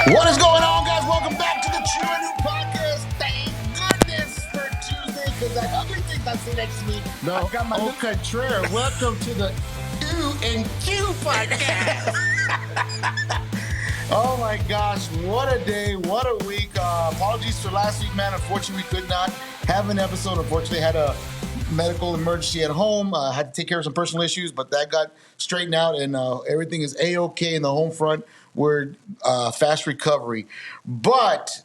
What is going on, guys? Welcome back to the Culinary Podcast. Thank goodness for Tuesday, because I ugly thing I say next week. No, I got my au contraire. Welcome to the Ooh and Q podcast. Oh my gosh, what a day, what a week. Apologies for last week, man. Unfortunately, we could not have an episode. Unfortunately, had a medical emergency at home. Had to take care of some personal issues, but that got straightened out, and everything is A-OK in the home front. We're fast recovery. But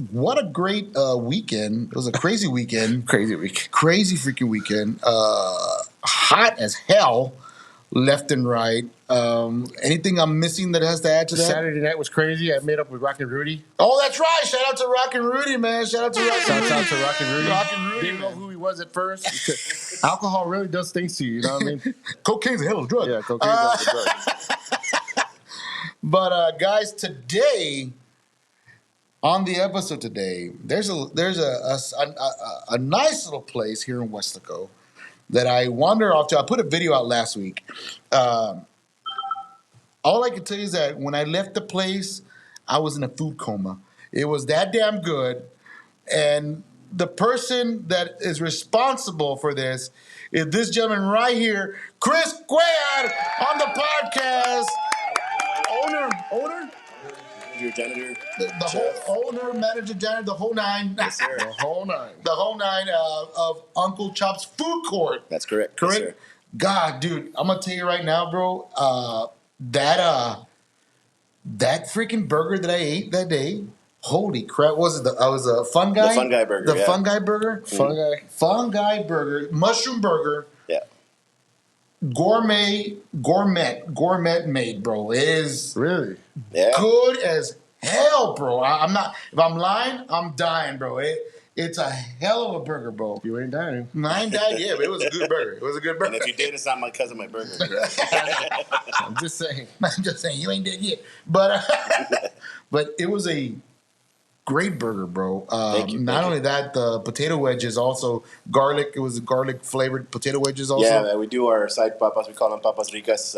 what a great weekend. It was a crazy weekend. Crazy week. Crazy freaking weekend. Hot as hell, left and right. Anything I'm missing that has to add to that? Saturday night was crazy. I made up with Rock and Rudy. Oh, that's right. Shout out to Rock and Rudy, man. Shout out to Rock and Rudy. Shout out to Rock and Rudy. Rock and Rudy, Didn't know man. who he was at first. Because alcohol really does things to you. You know what I mean? Cocaine's a hell of a drug. Yeah, cocaine's also a drug. But guys, today on the episode today, there's a nice little place here in Westlaco that I wander off to. I put a video out last week. All I can tell you is that when I left the place, I was in a food coma. It was that damn good. And the person that is responsible for this is this gentleman right here, Chris Cuellar, on the podcast. Owner? Your janitor. The whole owner, manager, janitor, the whole nine. Yes, sir. The whole nine. The whole nine of Uncle Chop's Food Court. That's correct. Correct? Yes, sir. God, dude, I'm gonna tell you right now, bro. That freaking burger that I ate that day. Holy crap! I was a fun guy. The Fun Guy Burger, The yeah. Fun Guy Burger. Fun guy. Fun Guy Burger. Mushroom burger. Yeah. Gourmet made, bro. It is Really? Yeah. good as hell, bro. I'm not. If I'm lying, I'm dying, bro. It's a hell of a burger, bro. You ain't dying. I ain't died yet, but it was a good burger. It was a good burger. And if you did, it's not my cousin, my burger. I'm just saying. I'm just saying, you ain't dead yet. But but it was a great burger, bro. Thank you. Not only that, the potato wedges also garlic. It was garlic flavored potato wedges also. Yeah, we do our side papas. We call them papas ricas.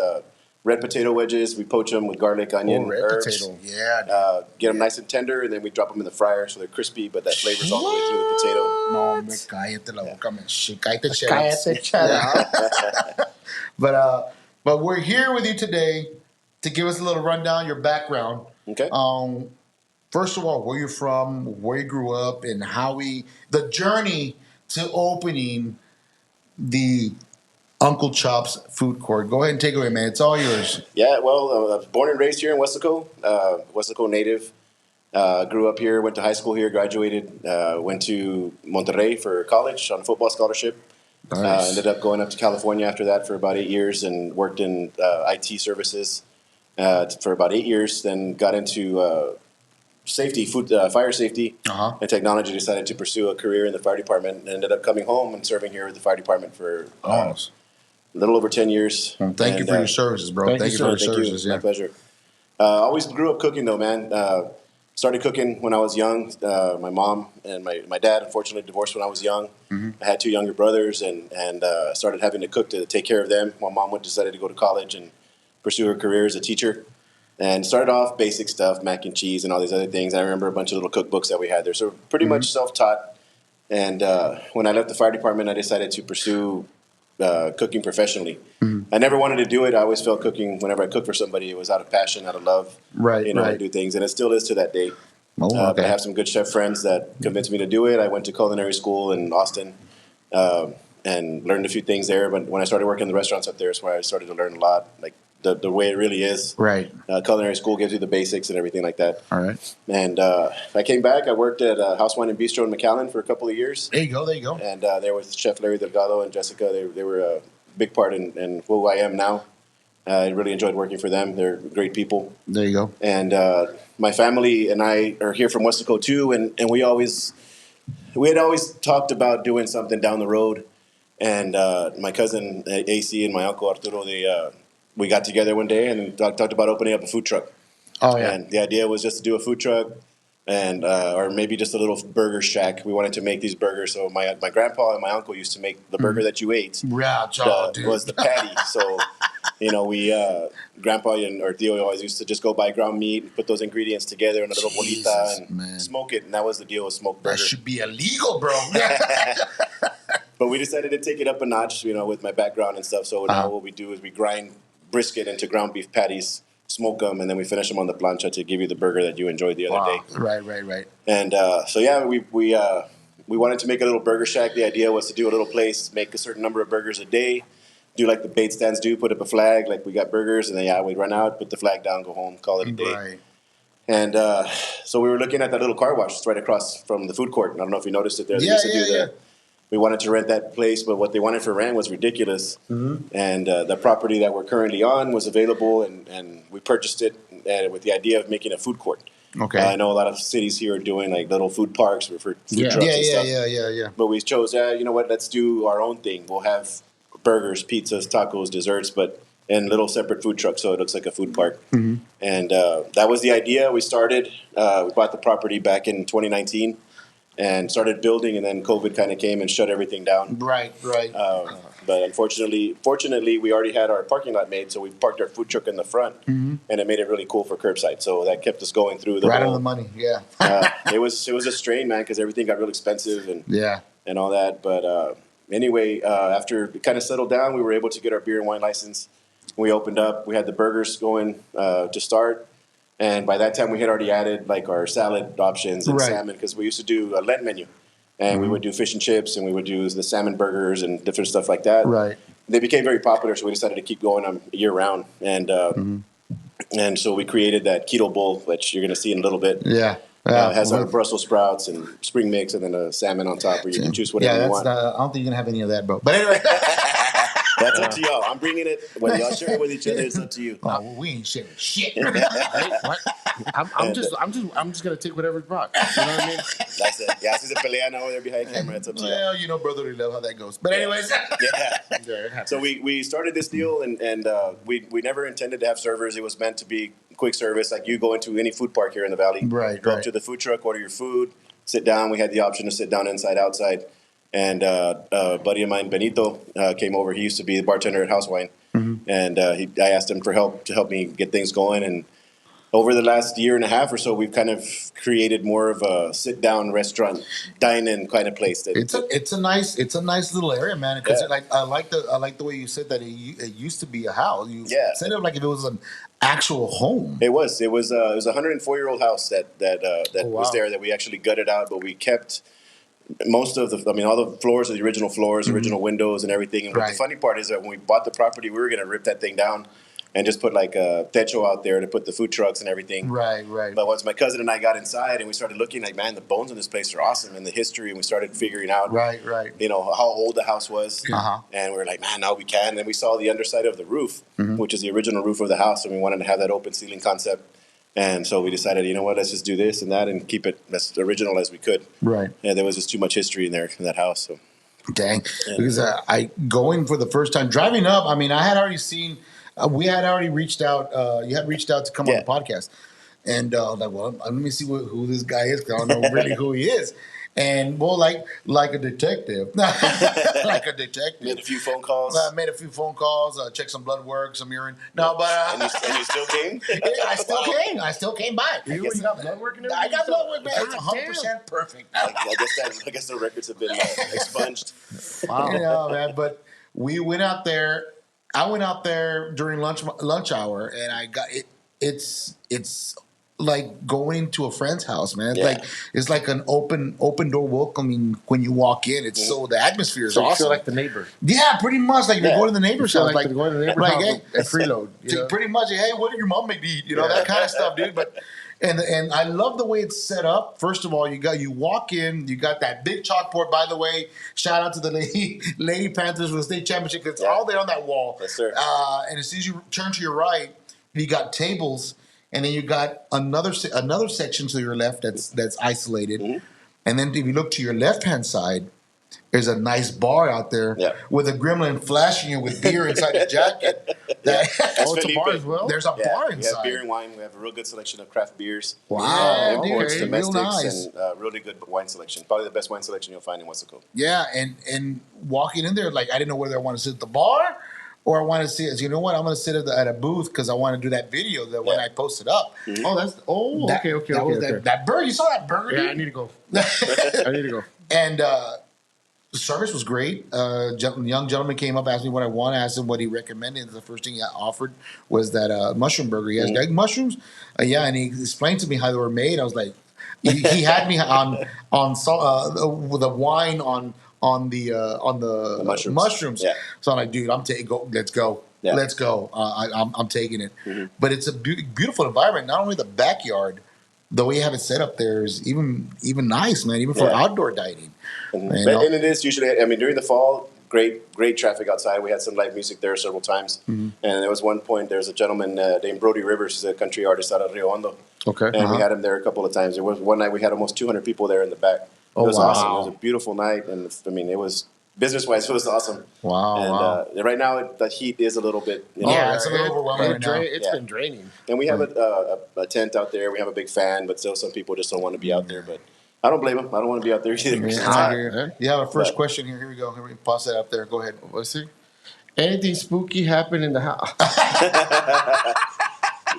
Red potato wedges. We poach them with garlic, onion, red herbs. potato. Yeah. Get them nice and tender, and then we drop them in the fryer so they're crispy, but that flavor's all the way through the potato. No, me cállate la boca, man. Shit, cállate, Cállate, shut up. But we're here with you today to give us a little rundown, your background. Okay. First of all, where you're from, where you grew up, and the journey to opening the Uncle Chop's Food Court. Go ahead and take it away, man. It's all yours. Yeah, well, I was born and raised here in Westlaco. Westlaco native. Grew up here, went to high school here, graduated, went to Monterrey for college on a football scholarship. Nice. Ended up going up to California after that for about 8 years and worked in IT services for about 8 years. Then got into fire safety and technology. Decided to pursue a career in the fire department and ended up coming home and serving here with the fire department for a little over 10 years. Well, thank you for your services, bro. Thank you for your services. My pleasure. Always grew up cooking, though, man. Started cooking when I was young. My mom and my dad, unfortunately, divorced when I was young. Mm-hmm. I had two younger brothers and started having to cook to take care of them. My mom decided to go to college and pursue her career as a teacher. And started off basic stuff, mac and cheese and all these other things. I remember a bunch of little cookbooks that we had there. So pretty much self-taught. And when I left the fire department, I decided to pursue cooking professionally. Mm-hmm. I never wanted to do it. I always felt cooking, whenever I cooked for somebody, it was out of passion, out of love. Right. To do things. And it still is to that day. Oh, But okay. I have some good chef friends that convinced me to do it. I went to culinary school in Austin and learned a few things there. But when I started working in the restaurants up there, is where I started to learn a lot, like the way it really is. Right. Culinary school gives you the basics and everything like that. All right. And I came back. I worked at House Wine and Bistro in McAllen for a couple of years. There you go. And there was Chef Larry Delgado and Jessica. They were a big part in who I am now. I really enjoyed working for them. They're great people. There you go. And my family and I are here from Westlaco too, and we had always talked about doing something down the road. And my cousin AC and my uncle Arturo, we got together one day and talked about opening up a food truck. Oh yeah. And the idea was just to do a food truck, and or maybe just a little burger shack. We wanted to make these burgers. So my grandpa and my uncle used to make the burger that you ate. Yeah, dude. Was the patty. So You know, Grandpa or Theo always used to just go buy ground meat and put those ingredients together in a little bolita and smoke it. And that was the deal with smoked burger. That should be illegal, bro. But we decided to take it up a notch, you know, with my background and stuff. So now what we do is we grind brisket into ground beef patties, smoke them, and then we finish them on the plancha to give you the burger that you enjoyed the other day. Right. And so yeah, we wanted to make a little burger shack. The idea was to do a little place, make a certain number of burgers a day, do like the bait stands do, put up a flag, like we got burgers, and then we'd run out, put the flag down, go home, call it a day. Right. And so we were looking at that little car wash. It's right across from the food court. I don't know if you noticed it there. We wanted to rent that place, but what they wanted for rent was ridiculous. Mm-hmm. And the property that we're currently on was available, and we purchased it with the idea of making a food court. Okay. I know a lot of cities here are doing like little food parks for food trucks and stuff. Yeah. But we chose, you know what, let's do our own thing. We'll have burgers, pizzas, tacos, desserts, but in little separate food trucks, so it looks like a food park. Mm-hmm. And that was the idea. We started, we bought the property back in 2019 and started building, and then COVID kind of came and shut everything down. Right. But fortunately, we already had our parking lot made, so we parked our food truck in the front, and it made it really cool for curbside. So that kept us going through the right whole, on the money. Yeah. It was a strain, man, because everything got real expensive and all that. But anyway, after it kind of settled down, we were able to get our beer and wine license. We opened up. We had the burgers going to start. And by that time, we had already added like our salad options and salmon, because we used to do a Lent menu. And we would do fish and chips, and we would do the salmon burgers and different stuff like that. Right. They became very popular, so we decided to keep going them year round. And so we created that keto bowl, which you're going to see in a little bit. Yeah. It has our Brussels sprouts and spring mix, and then a salmon on top, where you can choose whatever you want. I don't think you're going to have any of that, bro. But anyway. That's up to y'all. I'm bringing it. Whether y'all share it with each other, it's up to you. Oh, well, we ain't sharing shit. What? I'm just gonna take whatever's brought. You know what I mean? That's it. Yeah, since the pelea now they're behind camera, it's up to you. Well, you know, brotherly love, how that goes. But anyways, So we started this deal, and we never intended to have servers. It was meant to be quick service, like you go into any food park here in the valley. Go up to the food truck, order your food, sit down. We had the option to sit down inside, outside. And a buddy of mine, Benito, came over. He used to be the bartender at House Wine. And I asked him for help to help me get things going. And over the last year and a half or so, we've kind of created more of a sit-down restaurant, dine-in kind of place. It's a nice little area, man. Because I like the way you said that it used to be a house. You said it like if it was an actual home. It was a 104-year-old house that was there, that we actually gutted out, but we kept most of all the floors are the original floors, original windows and everything. And the funny part is that when we bought the property, we were going to rip that thing down and just put like a techo out there to put the food trucks and everything. Right. But once my cousin and I got inside and we started looking, like, man, the bones in this place are awesome, and the history, and we started figuring out, you know, how old the house was. And we were like, man, now we can. And then we saw the underside of the roof, which is the original roof of the house, and we wanted to have that open ceiling concept. And so we decided, you know what, let's just do this and that and keep it as original as we could. Right. And there was just too much history in there in that house. So. Dang. Because I going for the first time, driving up, I mean, I had already seen, we had already reached out, you had reached out to come on the podcast. And like, well, let me see who this guy is, because I don't know really who he is. And, well, like a detective. Made a few phone calls. Checked some blood work, some urine. No, but... and you still came? I still came by. You got blood work and everything? I got blood work, man. It's 100% perfect. I guess the records have been expunged. Wow. You know, man, but we went out there. I went out there during lunch hour, and I got it. It's like going to a friend's house, man. It's like an open door welcoming when you walk in. It's so the atmosphere is awesome. You feel like the neighbor. Yeah, pretty much like you're going to the neighbor's house. Like going to the neighbor's house at freeload. Pretty much, hey, what did your mom make to eat? You know, that kind of stuff, dude. But and I love the way it's set up. First of all, you walk in, you got that big chalkboard. By the way, shout out to the Lady Panthers for the state championship. It's all there on that wall. Yes, sir. And as soon as you turn to your right, you got tables. And then you got another section to your left that's isolated. And then if you look to your left-hand side, there's a nice bar out there with a gremlin flashing you with beer inside his jacket. That's it's a bar as well? There's a bar inside. We have beer and wine. We have a real good selection of craft beers. Wow. Imports, domestics, and really good wine selection. Probably the best wine selection you'll find in Weslaco. Yeah, and walking in there, like, I didn't know whether I want to sit at the bar or I want to see it. You know what? I'm going to sit at a booth because I want to do that video that when I post it up. That burger. You saw that burger? Yeah, dude? I need to go. I need to go. And the service was great. Young gentleman came up, asked me what I want. I asked him what he recommended. The first thing he offered was that mushroom burger. He has egg mushrooms. And he explained to me how they were made. I was like, he had me on with the wine on the mushrooms. Yeah. So I'm like, dude, let's go. Yeah. Let's go. I'm taking it. But it's a beautiful environment. Not only the backyard, the way you have it set up there is even nice, man. Even for outdoor dining. And it is usually. I mean, during the fall, great traffic outside. We had some live music there several times. And there was one point. There's a gentleman named Brody Rivers. He's a country artist out of Rio Hondo. Okay. And we had him there a couple of times. There was one night we had almost 200 people there in the back. It was awesome. It was a beautiful night, and I mean, it was business-wise, it was awesome. And right now, the heat is a little bit. It's a little overwhelming right now. It's been draining. And we have a tent out there. We have a big fan, but still, some people just don't want to be out there. But I don't blame them. I don't want to be out there either. It's hot. You have a first question here. Here we go. Pause that up there. Go ahead. Let's see. Anything spooky happen in the house?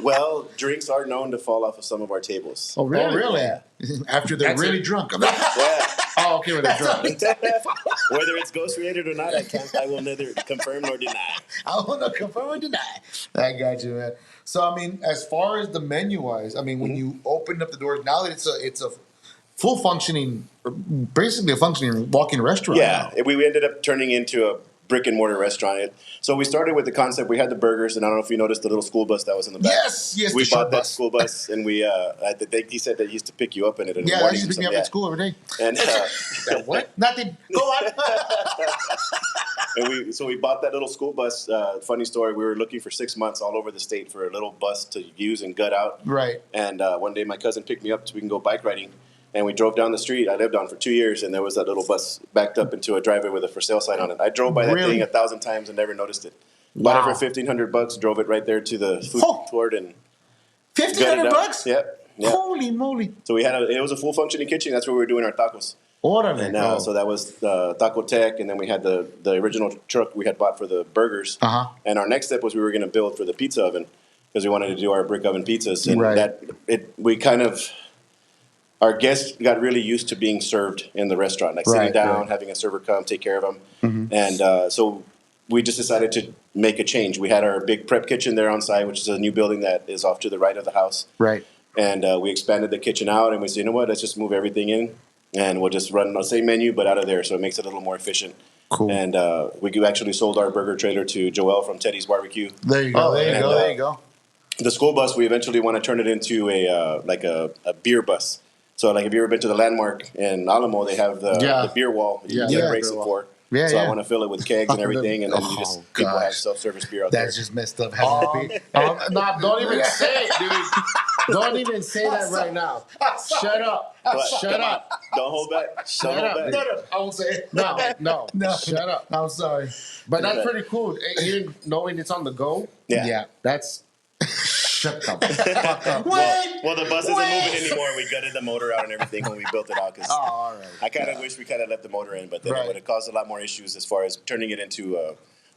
Well, drinks are known to fall off of some of our tables. Oh, really? Oh, really? Yeah. After they're really drunk. Yeah. Oh, okay, when they're drunk. Whether it's ghost related or not, I will neither confirm nor deny. I will not confirm or deny. I got you, man. So, I mean, as far as the menu wise, I mean, when you opened up the doors, now that it's a full functioning, basically a functioning walk-in restaurant. Yeah, we ended up turning into a brick and mortar restaurant. So we started with the concept. We had the burgers, and I don't know if you noticed the little school bus that was in the back. Yes. We bought that school bus, and we. I think he said that he used to pick you up in it in the Yeah, morning. he used to pick me up at school every day. And what? Nothing. Go on. and we bought that little school bus. Funny story. We were looking for 6 months all over the state for a little bus to use and gut out. Right. And one day my cousin picked me up so we can go bike riding. And we drove down the street. I lived on for 2 years, and there was that little bus backed up into a driveway with a for sale sign on it. I drove by that thing 1,000 times and never noticed it. Bought it for $1,500. Drove it right there to the food court and $1,500? Yep. Holy moly! So it was a full functioning kitchen. That's where we were doing our tacos. Orderly. And so that was Taco Tech, and then we had the original truck we had bought for the burgers. And our next step was we were going to build for the pizza oven because we wanted to do our brick oven pizzas, and our guests got really used to being served in the restaurant, like sitting down, having a server come, take care of them. And so we just decided to make a change. We had our big prep kitchen there on site, which is a new building that is off to the right of the house. Right. And we expanded the kitchen out, and we said, you know what, let's just move everything in, and we'll just run the same menu, but out of there. So it makes it a little more efficient. Cool. And we actually sold our burger trailer to Joel from Teddy's Barbecue. There you go. There you go. The school bus, we eventually want to turn it into a beer bus. So, like, if you ever been to the Landmark in Alamo, they have the beer wall you get a bracelet for. I want to fill it with kegs and everything, and then people have self-service beer out there. That's just messed up. No, don't even say it, dude. Don't even say that right now. Shut up. Shut up. Don't hold back. Shut up. No, I won't say it. No. Shut up. I'm sorry. But that's pretty cool. Even knowing it's on the go. Yeah. That's... Shut the fuck up. Well, the bus isn't moving anymore. We gutted the motor out and everything when we built it out. Cause all right. I kind of wish we kind of let the motor in, but then it would have caused a lot more issues as far as turning it into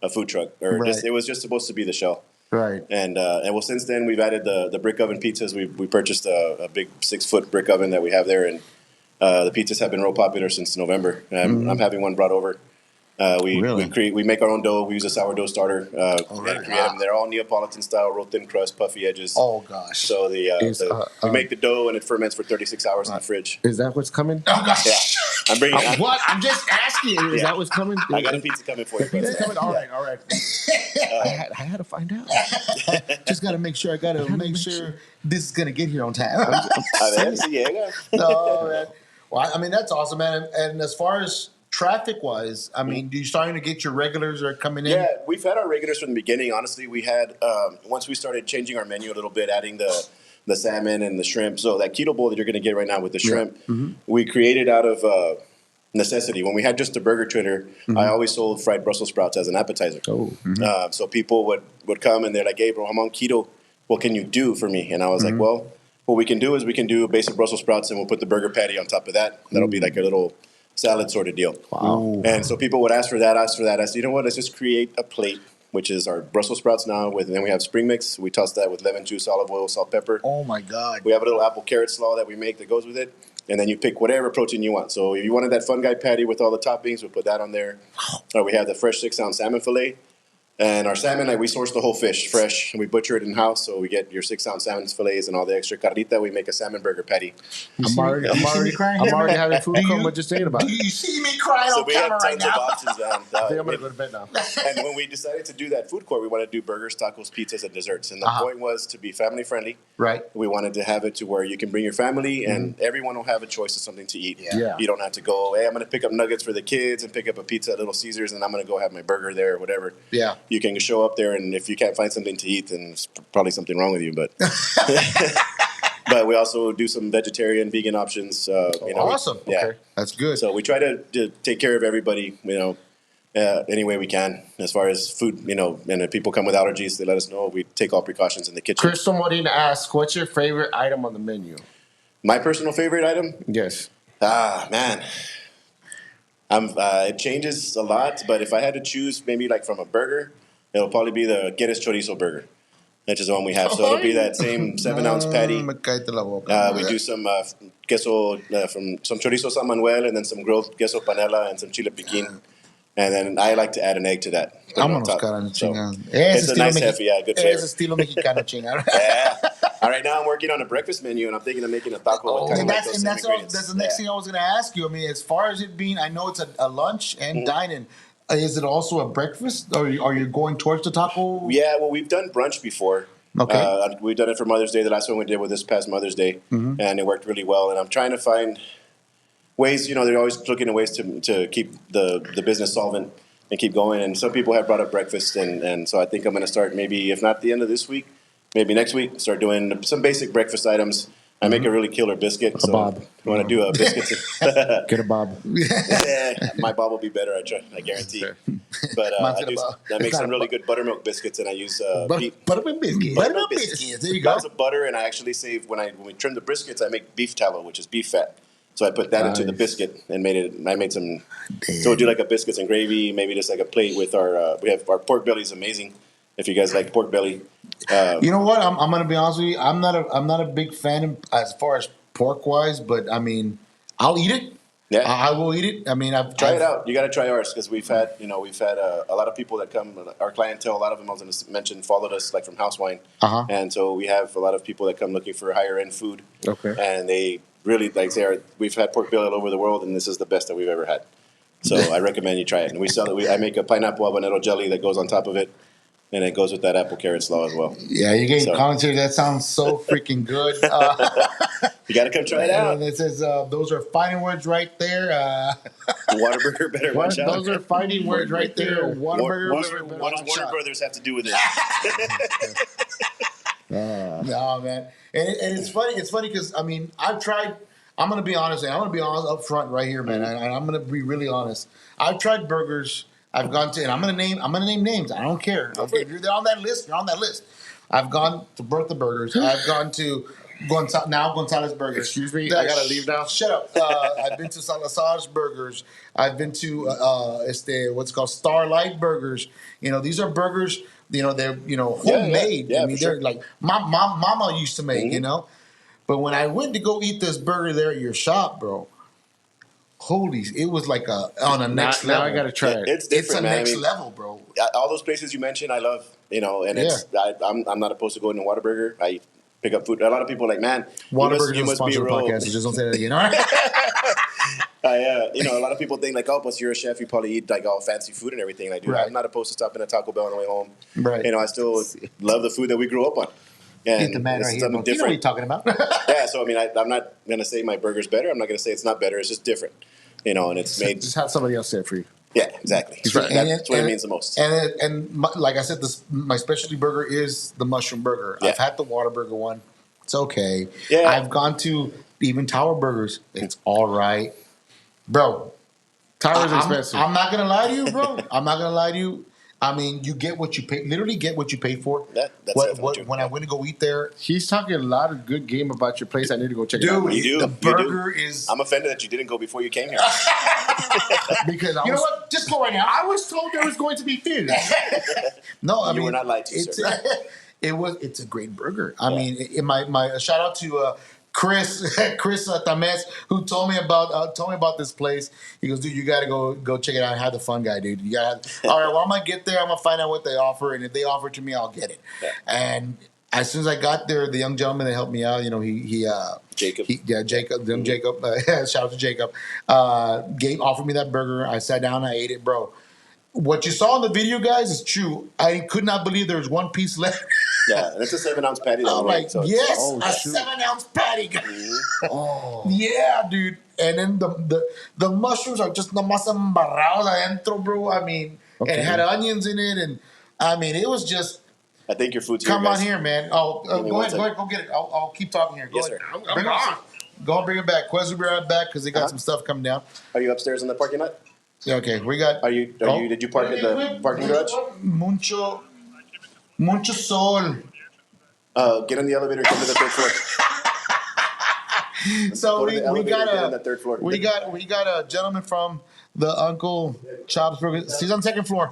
a food truck. Or it was just supposed to be the shell. Right. And since then we've added the brick oven pizzas. We purchased a big 6-foot brick oven that we have there, and the pizzas have been real popular since November. I'm having one brought over. We make our own dough. We use a sourdough starter and create them. They're all Neapolitan style, real thin crust, puffy edges. Oh gosh! So we make the dough and it ferments for 36 hours in the fridge. Is that what's coming? Oh gosh! Yeah. I'm bringing. What? I'm just asking. Is that what's coming? I got a pizza coming for you. Pizza coming. All right. I had to find out. Just got to make sure. I got to make sure this is gonna get here on time. No, man. Well, I mean that's awesome, man. And as far as traffic-wise, I mean, do you starting to get your regulars are coming in? Yeah, we've had our regulars from the beginning. Honestly, we had once we started changing our menu a little bit, adding the salmon and the shrimp. So that keto bowl that you're going to get right now with the shrimp, we created out of necessity. When we had just a burger trailer, I always sold fried Brussels sprouts as an appetizer. So people would come and they're like, "Hey, bro, I'm on keto. What can you do for me?" And I was like, "Well, what we can do is we can do basic Brussels sprouts, and we'll put the burger patty on top of that. That'll be like a little salad sort of deal." Wow. And so people would ask for that. I said, you know what? Let's just create a plate which is our Brussels sprouts now. And then we have spring mix. We toss that with lemon juice, olive oil, salt, pepper. Oh my God. We have a little apple carrot slaw that we make that goes with it. And then you pick whatever protein you want. So if you wanted that Fun Guy patty with all the toppings, we put that on there. Or we have the fresh 6-ounce salmon fillet. And our salmon, like, we source the whole fish fresh, and we butcher it in house. So we get your 6-ounce salmon fillets and all the extra carnita. We make a salmon burger patty. I'm already having food coma just thinking about Do it. you see me crying So on we have camera right tons of now? options. I think I'm gonna go to bed now. And when we decided to do that food court, we wanted to do burgers, tacos, pizzas, and desserts. And the point was to be family friendly. Right. We wanted to have it to where you can bring your family and everyone will have a choice of something to eat. Yeah. You don't have to go, hey, I'm going to pick up nuggets for the kids and pick up a pizza at Little Caesars and I'm going to go have my burger there or whatever. Yeah. You can show up there and if you can't find something to eat, then there's probably something wrong with you. But but we also do some vegetarian, vegan options. Awesome. Yeah. Okay. That's good. So we try to take care of everybody, any way we can as far as food, and if people come with allergies, they let us know. We take all precautions in the kitchen. Crystal Modine asks, what's your favorite item on the menu? My personal favorite item? Yes. Man. It changes a lot, but if I had to choose maybe like from a burger, it'll probably be the Quieres Chorizo burger, which is the one we have. So it'll be that same 7-ounce patty. We do some queso, from some chorizo San Manuel, and then some grilled queso panela and some chile piquin. And then I like to add an egg to that. Vámonos, cara, chingada. It's a nice, hefty, good flavor. Es estilo mexicano, chingada. Yeah. All right, now I'm working on a breakfast menu, and I'm thinking of making a taco. And that's the next thing I was going to ask you. I mean, as far as it being, I know it's a lunch and dining. Is it also a breakfast, or are you going towards the taco? Yeah, well, we've done brunch before. Okay. We've done it for Mother's Day. The last one we did was this past Mother's Day, and it worked really well. And I'm trying to find ways, they're always looking at ways to keep the business solvent and keep going. And some people have brought up breakfast, and so I think I'm going to start maybe, if not the end of this week, maybe next week, start doing some basic breakfast items. I make a really killer biscuit. So bob. You want to do a biscuit? Get a bob. Yeah, my bob will be better, I guarantee. But I make some really good buttermilk biscuits, and I use Buttermilk biscuits. Buttermilk biscuits. There you go. Lots of butter, and I actually save when we trim the briskets. I make beef tallow, which is beef fat. So I put that into the biscuit and I made some. So we'll do like a biscuits and gravy, maybe just like a plate with we have our pork belly is amazing. If you guys like pork belly, you know what? I'm gonna be honest with you. I'm not a big fan as far as pork wise, but I mean, I'll eat it. Yeah, I will eat it. I mean, try it out. You got to try ours because we've had a lot of people that come. Our clientele, a lot of them, I was going to mention, followed us like from House Wine, and so we have a lot of people that come looking for higher end food. Okay, and they really we've had pork belly all over the world, and this is the best that we've ever had. So I recommend you try it. And we sell it. I make a pineapple habanero jelly that goes on top of it. And it goes with that apple carrot slaw as well. Yeah, you're getting commentary. That sounds so freaking good. You got to come try it out. And it says those are fighting words right there. Whataburger better watch out. Those are fighting words right there. Whataburger. What does Warner Brothers have to do with it? No, man. And it's funny. It's funny because, I mean, I've tried. I'm going to be honest. I'm going to be honest up front right here, man. And I'm going to be really honest. I've tried burgers. I've gone to, and I'm gonna name names. I don't care. Okay, if you're on that list, you're on that list. I've gone to Bertha Burgers. I've gone to Gonzalez Burgers. Excuse me, I gotta leave now. Shut up. I've been to Salazar's Burgers. I've been to what's called Starlight Burgers. These are burgers. They're homemade. Yeah, I mean, they're like my mama used to make. But when I went to go eat this burger there at your shop, bro. Holy, it was like on a next level. Now I gotta try it. It's different, it's a man. next level, bro. All those places you mentioned, I love. I'm not opposed to going to Whataburger. I pick up food. A lot of people are like, man, Whataburger you is must sponsor be the podcast. So just don't say that again. All right. A lot of people think like, oh, but you're a chef, you probably eat like all fancy food and everything. Like, dude, Right. I'm not opposed to stopping at Taco Bell on the way home. Right. I still love the food that we grew up on. Get the man right here. You know what you're talking about. Yeah, so I mean, I'm not gonna say my burger's better. I'm not gonna say it's not better. It's just different. And it's made. Just have somebody else say it for you. Yeah, exactly. That's what it means the most. Like I said, my specialty burger is the mushroom burger. Yeah. I've had the Whataburger one. It's okay. Yeah. I've gone to even Tower Burgers. It's all right. Bro. Tower's expensive. I'm not going to lie to you, bro. I'm not going to lie to you. I mean, you get what you pay. Literally get what you pay for. That's definitely true. When I went to go eat there. He's talking a lot of good game about your place. I need to go check it out. You do. The burger is. I'm offended that you didn't go before you came here. Because You know what? Just go right now. I was told there was going to be food. No, I You mean, were not lied to, it's sir. it's a great burger. I mean, my shout out to Chris Tames, who told me about this place. He goes, dude, you got to go check it out and have the fun, guy, dude. You got to. All right, well, I'm gonna get there. I'm gonna find out what they offer, and if they offer it to me, I'll get it. Yeah. And as soon as I got there, the young gentleman that helped me out, Jacob. Jacob, Jacob. Shout out to Jacob. Offered me that burger. I sat down, I ate it, bro. What you saw in the video, guys, is true. I could not believe there was one piece left. Yeah, and it's a 7-ounce patty. I'm like, yes, a shoot. 7-ounce patty. Oh, yeah, dude. And then the mushrooms are just nomás embarrados adentro, bro. I mean, and it had onions in it, and I mean, it was just. I think your food's here, Come guys. on here, man. Oh, Give me go one ahead, second. go get it. I'll keep talking here. Go Yes, ahead. sir. I'm Bring it gone. Go and bring it back. Quez will be right back because they got some stuff coming down. Are you upstairs in the parking lot? Yeah, okay, we got. Did you park in the parking garage? Mucho sol. Get on the elevator and come to the third floor. So Go to the elevator and get on the we third floor. got a gentleman from the Uncle Chops Burger. He's on the second floor.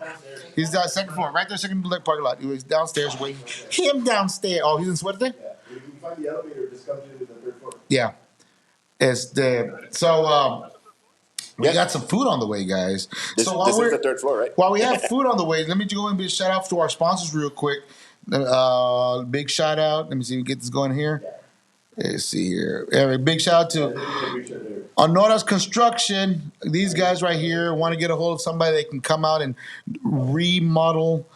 He's on the second floor, right there, second parking lot. He was downstairs waiting. Him downstairs. Oh, he's in sweater thing? Yeah. If you can find the elevator, just come to the third floor. Yeah. We got some food on the way, guys. This is the third floor, right? While we have food on the way, let me go and give a shout out to our sponsors real quick. Big shout out. Let me see if we get this going here. Let's see here. Big shout out to Honora's Construction. These guys right here want to get a hold of somebody that can come out and remodel,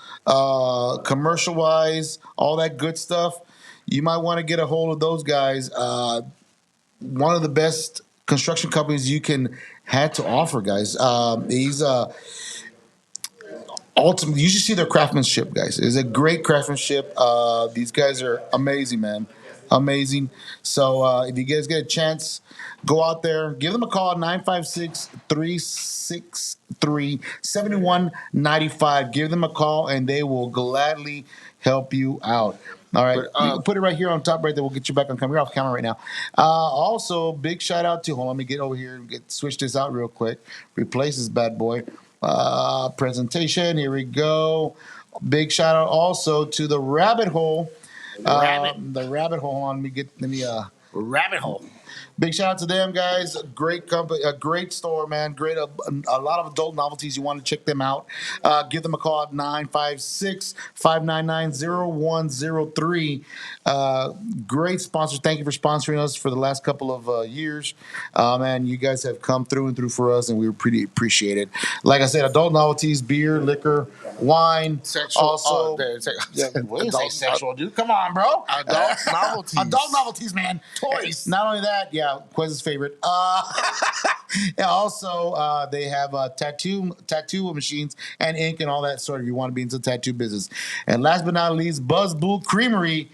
commercial wise, all that good stuff. You might want to get a hold of those guys. One of the best construction companies you can have to offer, guys. He's ultimately, you should see their craftsmanship, guys. It's a great craftsmanship. These guys are amazing, man. Amazing. So if you guys get a chance, go out there, give them a call, 956-363-7195. Give them a call, and they will gladly help you out. All right, you can put it right here on top right there. We'll get you back on camera. You're off camera right now. Also, big shout out to, hold on, let me get over here and switch this out real quick. Replace this bad boy. Presentation, here we go. Big shout out also to the Rabbit Hole. The Rabbit Hole. Rabbit hole. Big shout out to them, guys. Great company, a great store, man. Great, a lot of adult novelties. You want to check them out. Give them a call at 956-599-0103. Great sponsor. Thank you for sponsoring us for the last couple of years. Man, you guys have come through and through for us, and we pretty appreciate it. Like I said, adult novelties, beer, liquor, wine. Sexual. Also, What do you say, sexual, dude? Come on, bro. Adult novelties. Adult novelties, man. Toys. Not only that, yeah, Quez's favorite. And also, they have tattoo machines and ink and all that sort of. You want to be into the tattoo business. And last but not least, Buzz Bull Creamery,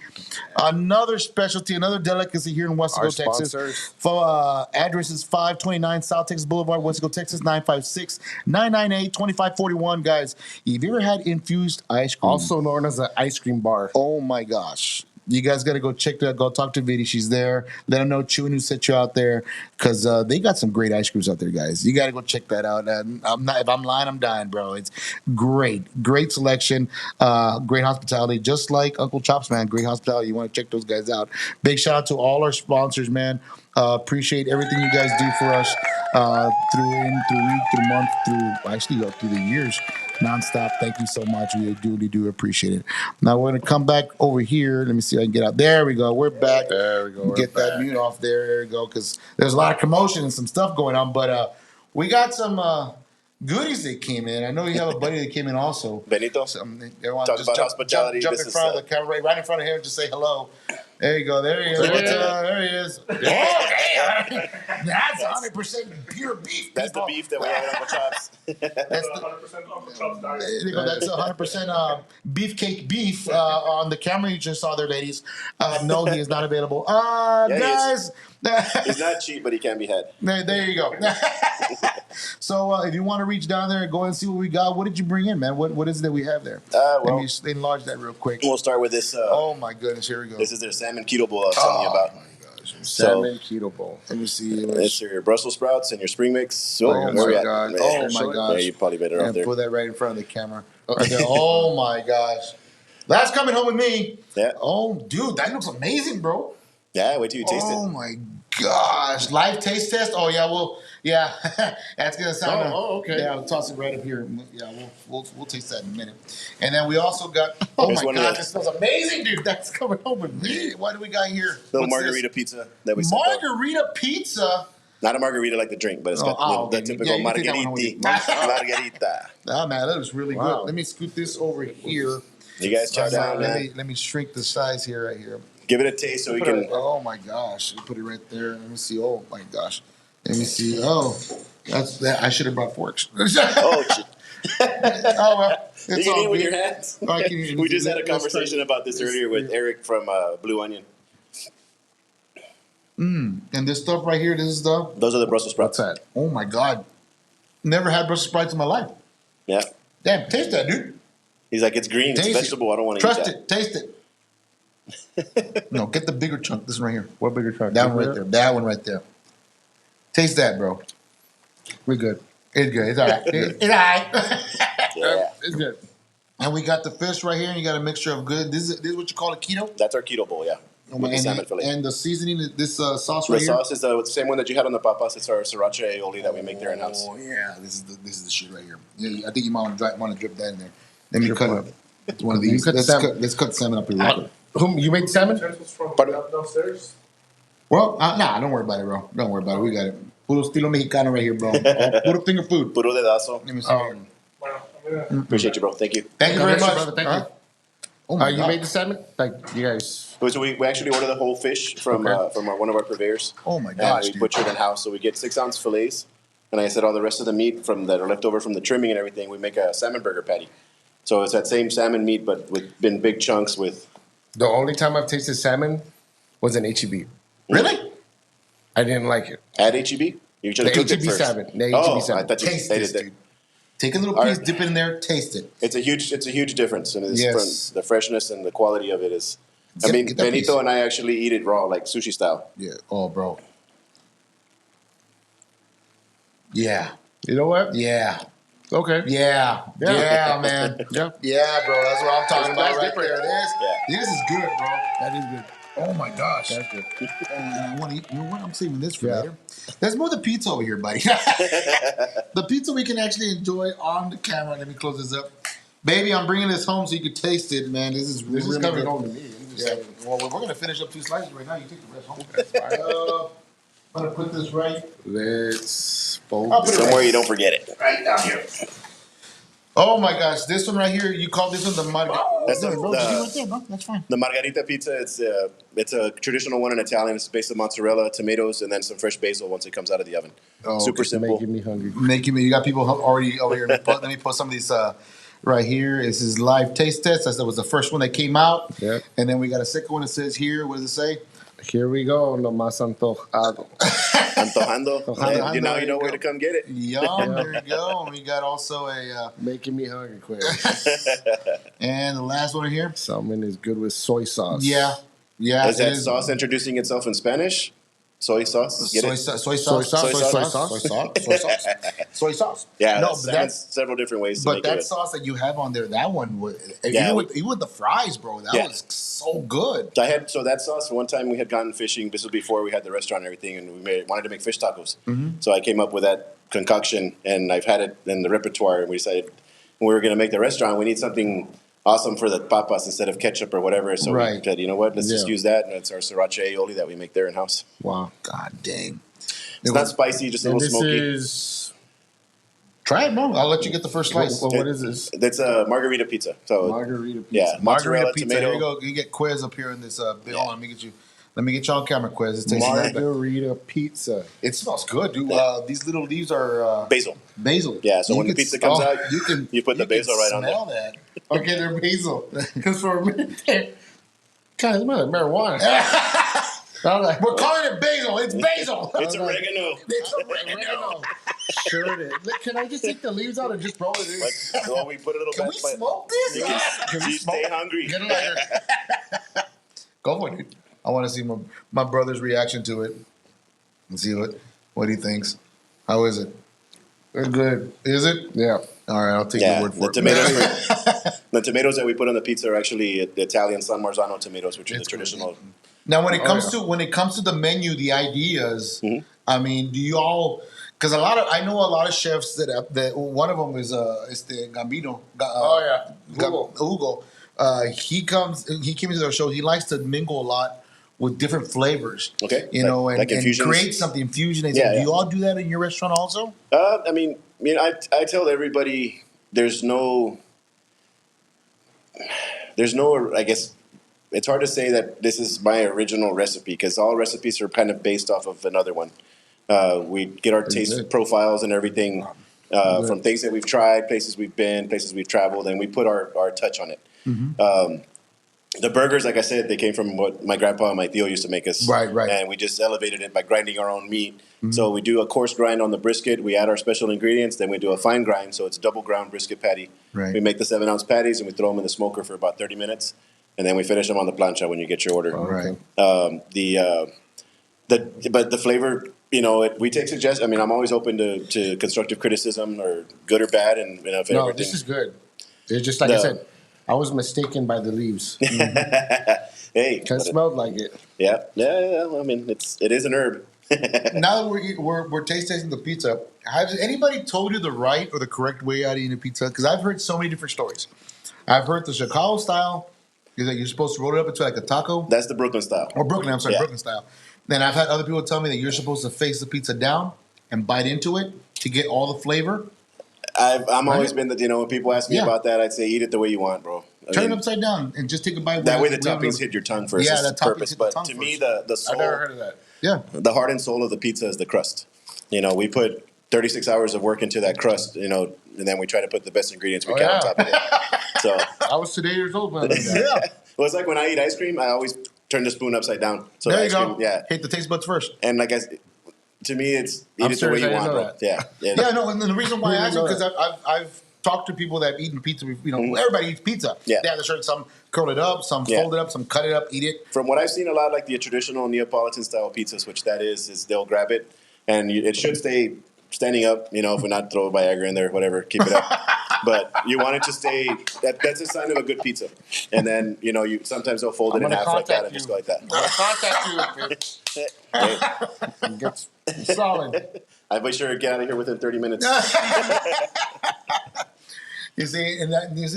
another specialty, another delicacy here in Westaco, Texas. For address is 529 South Texas Boulevard, Westaco, Texas, 956-998-2541. Guys, if you ever had infused ice cream, Also known as an ice cream bar. oh my gosh. You guys got to go check that. Go talk to Vidi. She's there. Let them know Chewin who set you out there, because they got some great ice creams out there, guys. You got to go check that out. And if I'm lying, I'm dying, bro. It's great selection, great hospitality, just like Uncle Chops, man. Great hospitality. You want to check those guys out. Big shout out to all our sponsors, man. Appreciate everything you guys do for us through week, through month, through the years. Nonstop. Thank you so much. We do appreciate it. Now we're gonna come back over here. Let me see if I can get out. There we go. We're back. There we go. Get that mute off there. There we go. Because there's a lot of commotion and some stuff going on. But we got some goodies that came in. I know you have a buddy that came in also. Benito. Everyone Talk just about jump hospitality. in This is, front of the camera, right in front of him. Just say hello. There you go. There he is. There he is. Oh, hey, that's 100% pure beef. That's the people. beef that we have at Uncle Chops. That's the, 100% Uncle Chops diet. there you go. That's 100% beefcake beef on the camera you just saw there, ladies. No, he is not available. Guys. He's not cheap, but he can be had. There you go. So if you want to reach down there and go and see what we got, what did you bring in, man? What is it that we have there? Let me just enlarge that real quick. We'll start with this. Oh my goodness, here we go. This is their salmon keto bowl I was telling you about. Salmon keto bowl. Let me see. It's your Brussels sprouts and your spring mix. Oh where my we at? gosh! Man. Oh my gosh! Yeah, you probably better And up there. put that right in front of the camera. Right there. Oh my gosh! That's coming home with me. Yeah. Oh, dude, that looks amazing, bro. Yeah, wait till you taste Oh it. my gosh! Live taste test. Oh yeah, yeah. That's gonna sound. okay. Yeah, I'll toss it right up here. Yeah, we'll taste that in a minute. And then we also got. Oh Here's my one of gosh, the- this smells amazing, dude. That's coming home with me. What do we got here? Little What's margarita this? pizza that we sent out. Margarita pizza. Not a margarita like the drink, but it's got the okay. typical Yeah, you can take that one with you. margarita. Oh man, that looks really Wow. good. Let me scoot this over here. You guys chow down, man. Let me shrink the size here, right here. Give it a taste so we can. Oh my gosh! You put it right there. Let me see. Oh my gosh! Let me see. Oh, that's that. I should have brought forks. Oh shit! Oh well, You it's can all eat with good. your hands. Oh, I can eat We just had a let's try conversation it. about this earlier with Eric from Blue Onion. And this stuff right here. This is the. Those are the Brussels sprouts. What's that? Oh my god! Never had Brussels sprouts in my life. Yeah. Damn, taste that, dude. He's like, it's green, it's Taste it. vegetable. I don't want to eat Trust that. it. Taste it. No, get the bigger chunk. This one right here. What bigger truck? That one right there. That one right there. Taste that, bro. We're good. It's good. It's all right. It's all right. Yeah. It's good. And we got the fish right here. And you got a mixture of good. This is what you call a keto. That's our keto bowl, yeah. With the salmon fillet. And the seasoning, this sauce The right here. sauce is the same one that you had on the papas. It's our sriracha aioli that we make there in house. Oh yeah, this is the shit right here. Yeah, I think you might want to drip that in there. Let me cut one of these. cut the salmon. Let's cut the salmon up here real quick. Whom you made the salmon? Utensils from Pardon? downstairs. Well, nah, don't worry about it, bro. Don't worry about it. We got it. Puro estilo mexicano right here, bro. Puro finger food. Puro dedazo. Let me see. Wow, I'm gonna. Appreciate you, bro. Thank you. Thank you very Bless you, much. brother. Thank you. Oh my You God. made the salmon? Like, you guys. So we actually order the whole fish from one of our purveyors. Oh my And gosh, we dude. butcher it in house. So we get 6-ounce fillets. And like I said, all the rest of the meat that are left over from the trimming and everything, we make a salmon burger patty. So it's that same salmon meat, but in big chunks with. The only time I've tasted salmon was in HEB. Really? I didn't like it. At HEB? You should The have cooked it HEB first. salmon. The Oh, HEB salmon. I thought you Taste ate this, it there. dude. Take a little All piece, right. dip it in there, taste it. It's a huge difference, and it's Yes. from the freshness and the quality of it is. I Get- mean, get that Benito piece. and I actually eat it raw, like sushi style. Yeah. Oh, bro. Yeah. You know what? Yeah. Okay. Yeah. Yeah. Yeah, man. Yeah. Yeah, bro. That's what I'm talking about That's right different. there. Yeah. This is good, bro. That is good. Oh my gosh. That's good. And I want to eat. You know what? I'm saving this for Yeah. later. Let's move the pizza over here, buddy. The pizza we can actually enjoy on the camera. Let me close this up. Baby, I'm bringing this home so you can taste it, man. This is This really is coming good. home to me. I'm just Yeah. saying. Well, we're going to finish up 2 slices right now. You take the rest home. I'm going to put this right. Let's fold I'll put this. it Somewhere you don't forget it. right down here. Oh my gosh, this one right here, you call this one the margarita. That's Bro, the- just leave it right there, bro. That's fine. The margarita pizza, it's a traditional one in Italian. It's based on mozzarella, tomatoes, and then some fresh basil once it comes out of the oven. Oh, Super okay. simple. Making me hungry. Making me, you got people already over here. Let me put some of these right here. This is live taste test. That was the first one that came out. Yep. And then we got a second one that says here, what does it say? Here we go. Lo más antojado. Antojando. Antojando, And now there you know you where go. to come get it. Yum, there you go. And we got also Making me hungry, quick. and the last one here. Salmon is good with soy sauce. Yeah. Yeah. Is it that sauce introducing itself in Spanish? Soy sauce? Get Soy it? sauce, Soy sauce, soy sauce. soy sauce, soy sauce. Yeah, no, that's, but that's that's several different ways to but make that it. sauce that you have on there, that one was Yeah, even with the fries, bro. That Yeah. was so good. So that sauce. One time we had gone fishing. This was before we had the restaurant and everything, and we wanted to make fish tacos. So I came up with that concoction, and I've had it in the repertoire. And we decided when we were going to make the restaurant, we need something awesome for the papas instead of ketchup or whatever. So we Right. said, you know what? Let's just Yeah. use that, and it's our sriracha aioli that we make there in house. Wow. God dang. It's not spicy, just a And little this smoky. is. Try it, bro. I'll let you get the first slice. What is this? It's a margarita pizza. So Margarita pizza. yeah, Margarita mozzarella, pizza. tomato. Here you go. You get Quiz up here in this bill. Hold on, let me get you on camera, Quiz. It's tasting that bad. Margarita pizza. It smells good, dude. These little leaves are Basil. basil. Yeah, so You when the can pizza comes out, you put the can basil right on smell that. Okay, they're basil. Because for a minute there, kind of smell like marijuana. I was like, We're calling it basil. It's basil. It's oregano. It's oregano. sure it is. Can I just take the leaves out and just roll it in? Well, we put a little Can we smoke this? You stay hungry. Get a lighter. Go for it, dude. I want to see my brother's reaction to it and see what he thinks. How is it? They're good. Is it? Yeah. All right, I'll take your word for it. The tomatoes that we put on the pizza are actually the Italian San Marzano tomatoes, which are the traditional. Now, when it comes to the menu, the ideas, I mean, do you all? Because I know a lot of chefs that one of them is the Gambino. Hugo. He came to our show. He likes to mingle a lot with different flavors. Okay, you know, like and create something infusion. Yeah, do you all do that in your restaurant also? I mean, I tell everybody there's no. I guess it's hard to say that this is my original recipe because all recipes are kind of based off of another one. We get our taste profiles and everything from things that we've tried, places we've been, places we've traveled, and we put our touch on it. The burgers, like I said, they came from what my grandpa and my tío used to make us. Right. And we just elevated it by grinding our own meat. So we do a coarse grind on the brisket. We add our special ingredients. Then we do a fine grind. So it's double ground brisket patty. Right. We make the 7-ounce patties and we throw them in the smoker for about 30 minutes. And then we finish them on the plancha when you get your order. Right. But the flavor, we take suggestions. I mean, I'm always open to constructive criticism or good or bad. And if No, everything. this is good. It's just like I said, I was mistaken by the leaves. Hey, It smelled like it. Yeah. I mean, it is an herb. Now that we're tasting the pizza, has anybody told you the right or the correct way out of eating a pizza? Because I've heard so many different stories. I've heard the Chicago style is that you're supposed to roll it up into like a taco. That's the Brooklyn style. Or Brooklyn, I'm sorry, Brooklyn style. Then I've had other people tell me that you're supposed to face the pizza down and bite into it to get all the flavor. I'm always been that, when people ask me about that, I'd say eat it the way you want, bro. Turn it upside down and just take a bite. That way the toppings hit your tongue first. Yeah, the purpose. But to me, the soul, I've never heard of that. Yeah. The heart and soul of the pizza is the crust. We put 36 hours of work into that crust, and then we try to put the best ingredients we can on top of it. So I was today years old when I did that. Yeah. Well, it's like when I eat ice cream, I always turn the spoon upside down. So There you ice go. cream, yeah. Hit the taste buds first. And to me, it's eat it the way you want, bro. Yeah. Yeah, no, and the reason why I ask you because I've talked to people that have eaten pizza. Everybody eats pizza. Yeah. They have the shirt. Some curl it up, some fold it up, some cut it up, eat it. From what I've seen, a lot like the traditional Neapolitan style pizzas, which that is they'll grab it and it should stay standing up. If we're not throw Viagra in there, whatever, keep it up. But you want it to stay. That's a sign of a good pizza. And then you sometimes they'll fold it in half like that and just go like that. I'm gonna contact you if it gets solid. I'll be sure to get out of here within 30 minutes. You see,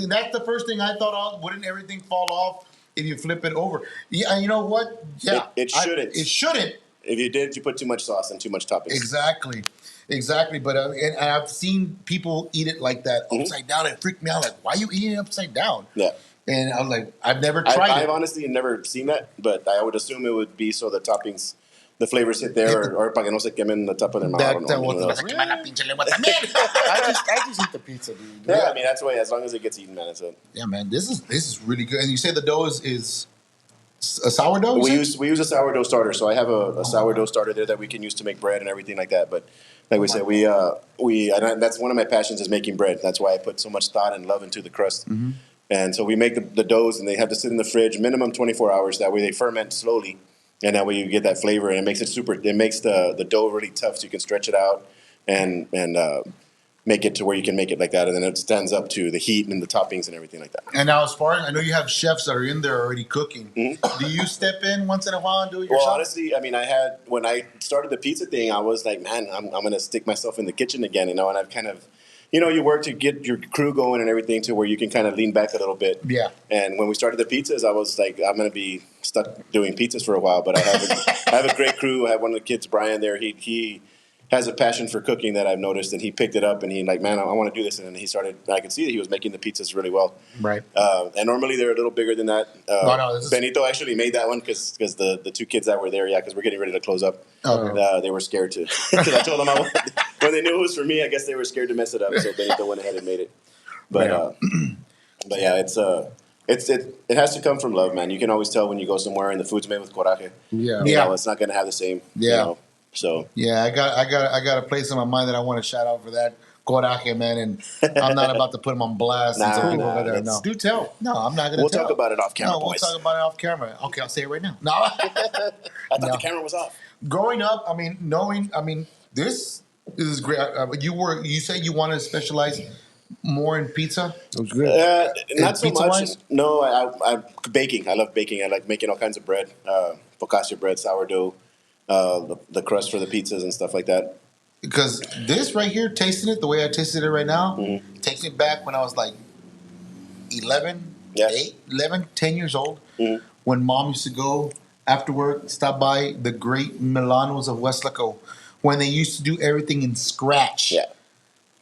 that's the first thing I thought of. Wouldn't everything fall off if you flip it over? Yeah, you know what? Yeah, it shouldn't. It shouldn't. If you did, you put too much sauce and too much toppings. Exactly. But and I've seen people eat it like that upside down. It freaked me out. Like, why are you eating it upside down? Yeah. And I was like, I've never tried it. I've honestly never seen that, but I would assume it would be so the toppings, the flavors hit there, or para que no se quemen the top of their mouth. I don't know. I just eat the pizza, dude. Yeah, I mean that's the way. As long as it gets eaten, man. It's Yeah, man, this is really good. And you say the dough is a sourdough? We use a sourdough starter, so I have a sourdough starter there that we can use to make bread and everything like that. But like we said, that's one of my passions is making bread. That's why I put so much thought and love into the crust. And so we make the doughs, and they have to sit in the fridge minimum 24 hours. That way they ferment slowly, and that way you get that flavor, and it makes the dough really tough, so you can stretch it out and make it to where you can make it like that, and then it stands up to the heat and the toppings and everything like that. And now, as far as I know, you have chefs that are in there already cooking. Do you step in once in a while and do it yourself? Well, honestly, I mean, when I started the pizza thing, I was like, man, I'm going to stick myself in the kitchen again, and I've kind of, you work to get your crew going and everything to where you can kind of lean back a little bit. Yeah. And when we started the pizzas, I was like, I'm going to be stuck doing pizzas for a while, but I have a great crew. I have one of the kids, Brian, there. He has a passion for cooking that I've noticed, and he picked it up, and he like, man, I want to do this, and then he started. I could see that he was making the pizzas really well. Right. And normally they're a little bigger than that. Benito actually made that one because the two kids that were there, because we're getting ready to close up. They were scared to. Because I told them when they knew it was for me, I guess they were scared to mess it up. So Benito went ahead and made it. But but yeah, it has to come from love, man. You can always tell when you go somewhere and the food's made with coraje. Yeah. It's not going to have the same. Yeah. So yeah, I got a place in my mind that I want to shout out for that. coraje, man, and I'm not about to put them on blast. Nah, and so people nah, go there. let's No, Do tell. no, I'm not gonna. We'll tell. talk about it off camera, No, we'll boys. talk about it off camera. Okay, I'll say it right now. No, I thought No. the camera was off. growing up, I mean, this is great. You said you wanted to specialize more in pizza. It was good. Not so much. Pizza-wise? No, I baking. I love baking. I like making all kinds of bread, focaccia bread, sourdough, the crust for the pizzas and stuff like that. Because this right here, tasting it the way I tasted it right now, takes me back when I was like 11, Yeah. 8, 11, 10 years old, Mhm. when mom used to go after work, stop by the great Milanos of Westlaco, when they used to do everything in scratch. Yeah.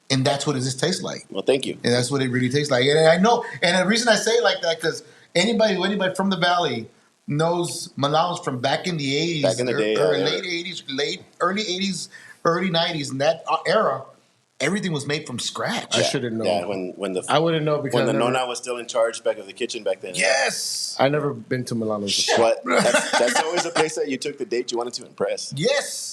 And that's what it just tastes like. Well, thank you. And that's what it really tastes like. And I know, and the reason I say it like that, because anybody from the Valley knows Milanos from back in the 80s, Back in the day, or yeah. late 80s, early 80s, early 90s, in that era, everything was made from scratch. I should've known. Yeah, when the I wouldn't know because when the I never, nonna was still in charge back of the kitchen back then. Yes. I never been to Milano's. What? That's always a place that you took the date you wanted to impress. Yes,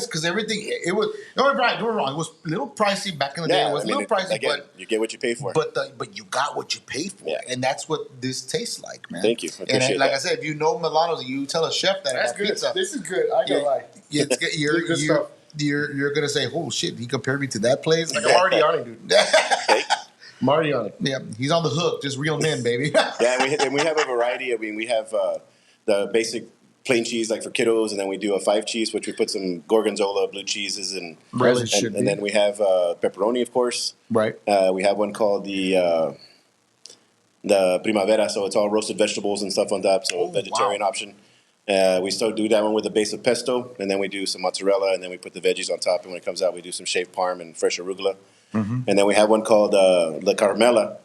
because everything it was. No, right, don't get me wrong. It was a little pricey back in the day. It was a little pricey, again, you get what you pay for. but you got what you paid for, Yeah. and that's what this tastes like, man. Thank you. I And appreciate like that. I said, if you know Milano's, you tell a chef that That's about good. pizza. This is good. I ain't gonna lie. It's good. Good stuff. You're gonna say, "Oh shit, he compared me to that place." Like, I'm already on it, dude. I'm already on it. yeah, he's on the hook. Just reel him in, baby. Yeah, and we have a variety. I mean, we have the basic plain cheese like for kiddos, and then we do a 5 cheese, which we put some gorgonzola, blue cheeses, and Really and, should be. and then we have pepperoni, of course. Right. We have one called the primavera, so it's all roasted vegetables and stuff on top, so Oh, vegetarian wow. option. We still do that one with a base of pesto, and then we do some mozzarella, and then we put the veggies on top. And when it comes out, we do some shaved parm and fresh arugula. Mm-hmm. And then we have one called La Carmela,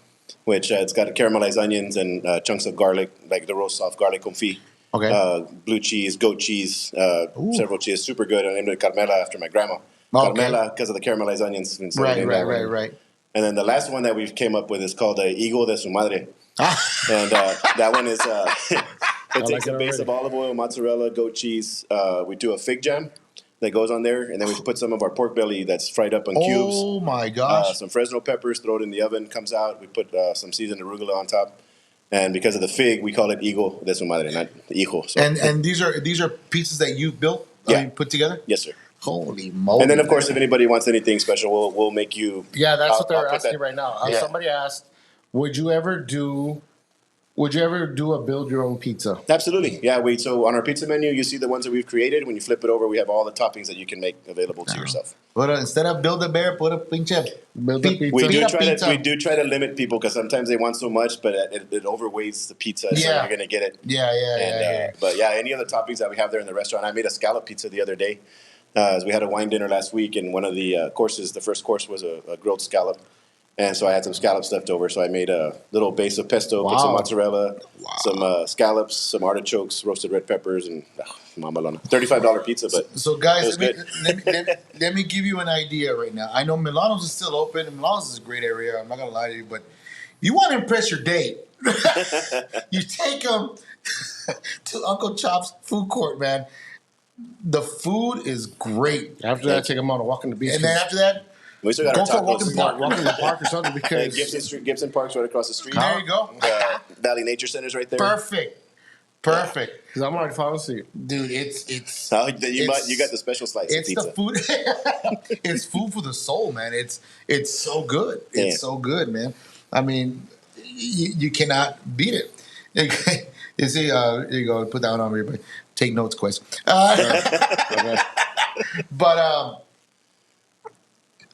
which it's got caramelized onions and chunks of garlic, like the roast off garlic confit. Okay. Blue cheese, goat cheese, Ooh. several cheese, super good. I named it Carmela after my grandma. Oh, okay. Carmela because of the caramelized onions. And so we Right. named that one. And then the last one that we came up with is called Higo de su madre. And that one is it takes like a it base already. of olive oil, mozzarella, goat cheese. We do a fig jam that goes on there, and then we put some of our pork belly that's fried up in cubes. Oh my gosh. Some Fresno peppers, throw it in the oven, comes out. We put some seasoned arugula on top, and because of the fig, we call it higo de su madre, not hijo. So, And these are pizzas that you built, Yeah. put together. yes, sir. Holy moly! And then, of course, if anybody wants anything special, we'll make you. Yeah, that's I'll- what they're I'll put asking that- right now. Yeah. Somebody asked, would you ever do a build your own pizza? Absolutely, yeah. So on our pizza menu, you see the ones that we've created. When you flip it over, we have all the toppings that you can make available to yourself. But instead of build a bear, put a pinche Build a pizza. We do Pita try pizza. to limit people because sometimes they want so much, but it overweights the pizza, so Yeah. you're gonna get it. Yeah. But yeah, any other toppings that we have there in the restaurant. I made a scallop pizza the other day. As we had a wine dinner last week, and one of the courses, the first course was a grilled scallop, and so I had some scallops left over. So I made a little base of pesto, put some Wow. mozzarella, some scallops, some artichokes, roasted red peppers, and mamalona. $35 pizza, but So it guys, was good. let me give you an idea right now. I know Milano's is still open, and Milano's is a great area. I'm not gonna lie to you, but you want to impress your date. You take them to Uncle Chop's food court, man. The food is great, After that, take them on a walk on the beach. and then after that, We still got go our for a walk in tacos. the park. walk in the park or something because Gibson Park's right across the street. There you go. Valley Nature Center's right there. Perfect. because I'm already falling asleep. Dude, it's Then you got the special slice of it's pizza. the food. It's food for the soul, man. It's so good. Yeah. It's so good, man. I mean, you cannot beat it. You see, here you go. Put that one on everybody. Take notes, Quest. But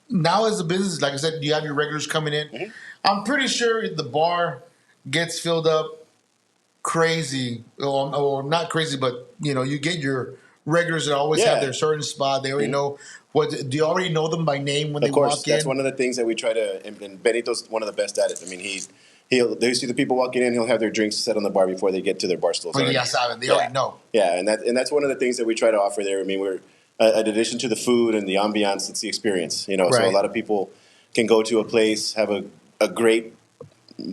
now as a business, like I said, you have your regulars coming in. Mm-hmm. I'm pretty sure the bar gets filled up crazy, or not crazy, but you get your regulars that always have Yeah. their certain spot. They already know what. Do you already know them by name when Of they course, walk in? that's one of the things that we try to. And Benito's one of the best at it. I mean, they see the people walking in. He'll have their drinks set on the bar before they get to their bar stools. Oh, ya saben. They already know. Yeah, and that's one of the things that we try to offer there. I mean, we're in addition to the food and the ambiance, it's the experience. So Right. a lot of people can go to a place, have a great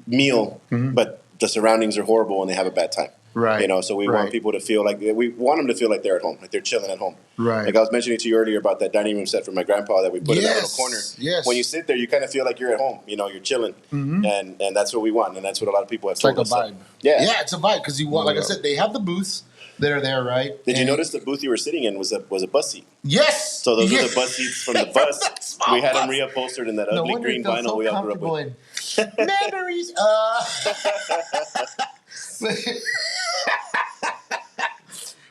meal, but the surroundings are horrible and they have a bad time. Right. You know, so we want people to feel like we want them to feel like they're at home, like they're chilling at home. Right. Like I was mentioning to you earlier about that dining room set for my grandpa that we put in that little corner. Yes. When you sit there, you kind of feel like you're at home. You know, you're chilling, and that's what we want, and that's what a lot of people have told like us. a vibe. Yeah, it's a vibe because you want, like I said, they have the booths that are there, right? Did you notice the booth you were sitting in was a bus seat? Yes. So those are the bus seats from the bus. Small We had them bus. reupholstered in that No ugly wonder green it felt vinyl so we all grew up comfortable with. in. Memories.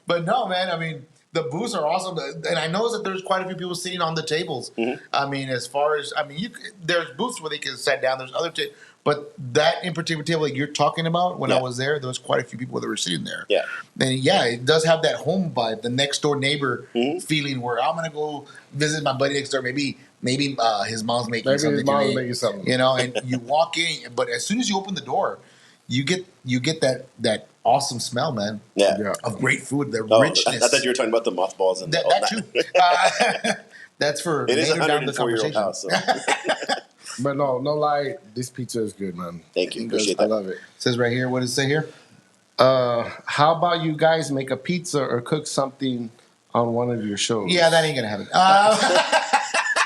But no, man. I mean, the booths are awesome, and I know that there's quite a few people sitting on the tables. I mean, as far as there's booths where they can sit down. There's other but that in particular table that you're talking about, when I was there was quite a few people that were sitting there. Yeah. And yeah, it does have that home vibe, the next door neighbor feeling where I'm gonna go visit my buddy next door. Maybe his mom's making something. His mom's making something. You know, and you walk in, but as soon as you open the door, you get that awesome smell, man. Yeah. Of great food, the Oh, richness. I thought you were talking about the mothballs and that too. That's for It is a later down the 104-year-old conversation. house. So. But no lie, this pizza is good, man. Thank you. Appreciate I that. love it. It says right here. What does it say here? How about you guys make a pizza or cook something on one of your shows? Yeah, that ain't gonna happen.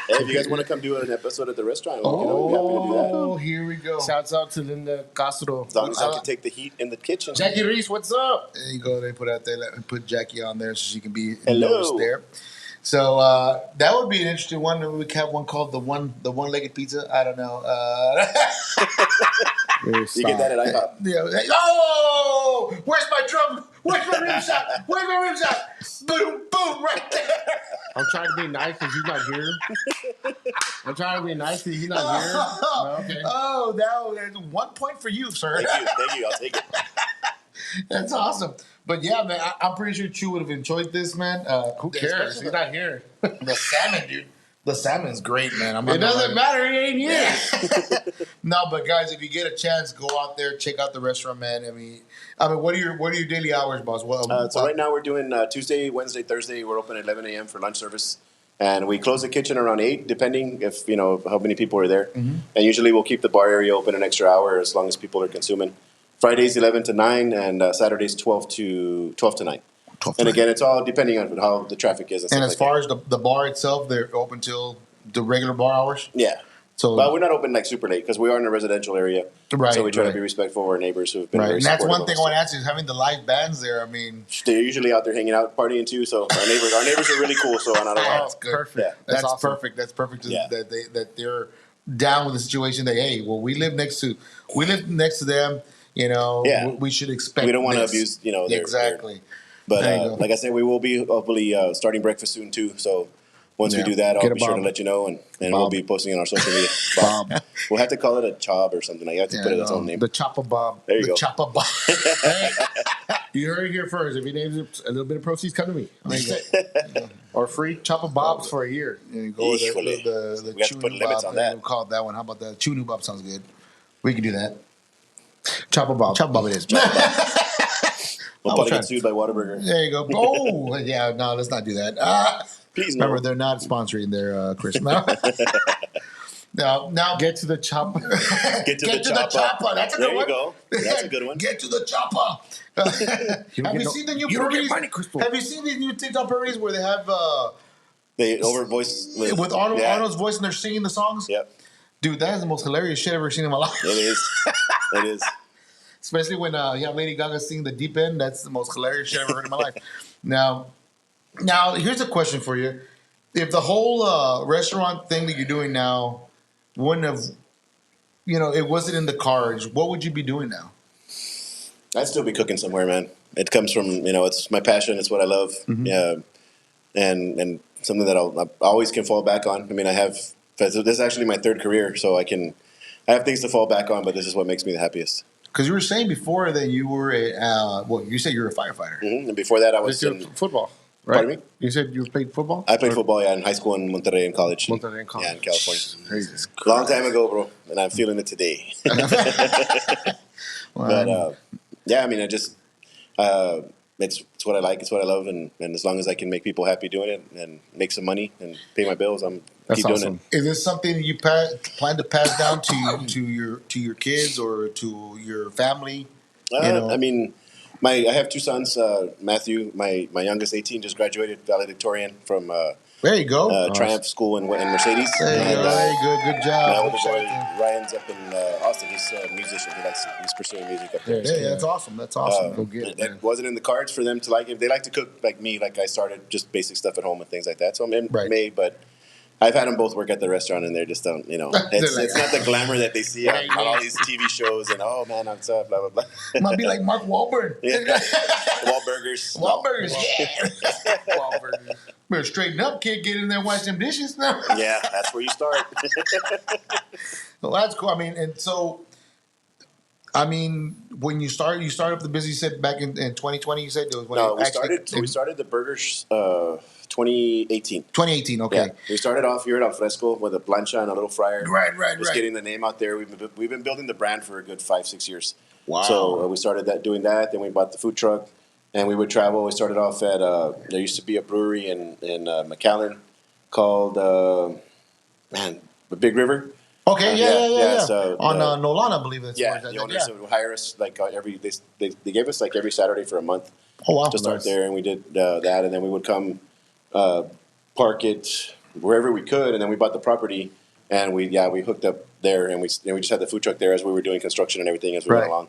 Hey, if you guys want to come do an episode at the restaurant, we'll be happy to do that. Oh, here we go. Shouts out to Linda Castro. As long as I can take the heat in the kitchen. Jackie Reese, what's up? There you go. They put out there. Let me put Jackie on there so she can be Hello. noticed there. So that would be an interesting one. We could have one called the one-legged pizza. I don't know. You get that at IHOP. Yeah. Oh, where's my drum? Where's my rim shot? Where's my rim shot? Boom, boom, right there. I'm trying to be nice because he's not here. I'm trying to be nice because he's not here. No, okay. Oh, that's 1 point for you, sir. Thank you. I'll take it. That's awesome. But yeah, man, I'm pretty sure Chew would have enjoyed this, man. Who cares? He's not here. The salmon, dude. The salmon's great, man. It doesn't matter. He ain't here. No, but guys, if you get a chance, go out there, check out the restaurant, man. I mean, what are your daily hours, boss? Well, So right now we're doing Tuesday, Wednesday, Thursday. We're open at 11 a.m. for lunch service, and we close the kitchen around 8, depending if how many people are there. And usually we'll keep the bar area open an extra hour as long as people are consuming. Fridays 11 to 9, and Saturdays 12 to 9. And again, it's all depending on how the traffic is. And as far as the bar itself, they're open till the regular bar hours. Yeah. So, but we're not open like super late because we are in a residential area. Right, so we try right. to be respectful of our neighbors who have been right, very and that's supportive one thing of I us. want to ask you is having the live bands there. I mean, They're usually out there hanging out, partying too. So our neighbors are really cool. So I don't know. that's good. Perfect. Yeah. That's awesome. perfect. That's perfect. Yeah. That they're down with the situation. That hey, well, we live next to them. You know, Yeah. we should expect. We don't want to this. abuse, exactly. But There you go. like I said, we will be hopefully starting breakfast soon too. So once we Yeah. do that, I'll Get a be sure to Bob. let you know, and Bob. we'll be posting on our social media. Bob. We'll have to call it a job or something. I have to Yeah, put it I its know. own name. The Chopper Bob. There you The go. chopper bar. Hey, you heard it here first. If he names it, a little bit of proceeds come to me. There you go. Or free Chopper Bobs for a year. There you go. Híjole. The We have to put Chew limits Bob, on that. We'll call it that one. How about that? Chew Bob sounds good. We can do that. Chopper Bob. Chopper Bob it is. We'll I was probably trying- get sued by Whataburger. There you go. Oh, yeah. No, let's not do that. Please no. Remember, they're not sponsoring their Chris. No. Now Get to the chopper. Get to the chopper. That's a There good you one. go. That's a good one. Get to the chopper. Have you seen the new you don't get parodies? money, Crystal. Have you seen these new TikTok parodies where they have They over voice with Arnold's voice and they're singing the songs? Yep, Dude, that is the most hilarious shit I've ever seen in my life. it is. It is. Especially when Lady Gaga sing the deep end. That's the most hilarious shit I've ever heard in my life. Now, here's a question for you. If the whole restaurant thing that you're doing now wouldn't have, it wasn't in the cards, what would you be doing now? I'd still be cooking somewhere, man. It comes from it's my passion. It's what I love. Yeah, and something that I always can fall back on. I mean, this is actually my third career, so I have things to fall back on. But this is what makes me the happiest. Because you were saying before that you were you said you're a firefighter. And before that, I was This is in. football, right? Pardon me? You said you played football? I played football, in high school in Monterrey and college. Monterrey and college. Yeah, in California. Jesus Long time ago, bro, and I'm feeling it today. But yeah, I mean, I just it's what I like, it's what I love, and as long as I can make people happy doing it and make some money and pay my bills, That's keep doing awesome. it. Is this something that you plan to pass down to your kids or to your family? I mean, I have two sons. Matthew, my youngest, 18, just graduated valedictorian from There you go. Triumph School in Mercedes. There you And go. Very good. Good my job. older Good shout boy out to him. Ryan's up in Austin. He's a musician. He's pursuing music up there. Yeah, that's awesome. That's awesome. Go get it, man. It wasn't in the cards for them to like. If they like to cook like me, like I started just basic stuff at home and things like that. So I'm Right. made, but I've had them both work at the restaurant, and they just don't, They're it's, like, it's not the glamour that they see on all these TV shows, and oh man, I'm so blah blah blah. Might be like Mark Wahlberg. Yeah. Wahlburgers. Wahlburgers, yeah. Wahlburgers. Better straighten up, kid. Get in there and wash them dishes now. Yeah, that's where you start. Well, that's cool. I mean, and so, I mean, when you start up the business, you said back in 2020, you said? It was when No, you we actually- started the burgers 2018. 2018, okay. Yeah, we started off here at Al Fresco with a plancha and a little fryer. Right. Just getting the name out there. We've been building the brand for a good 5-6 years. Wow. So we started doing that. Then we bought the food truck, and we would travel. We started off at there used to be a brewery in McAllen called the Big River. Okay, yeah. So on Nolan, I believe that's where it's at. the owners would hire us like they gave us like every Saturday for a month. Oh, wow. To start Nice. there, and we did that, and then we would come park it wherever we could, and then we bought the property, and we hooked up there, and we just had the food truck there as we were doing construction and everything as we went Right. along,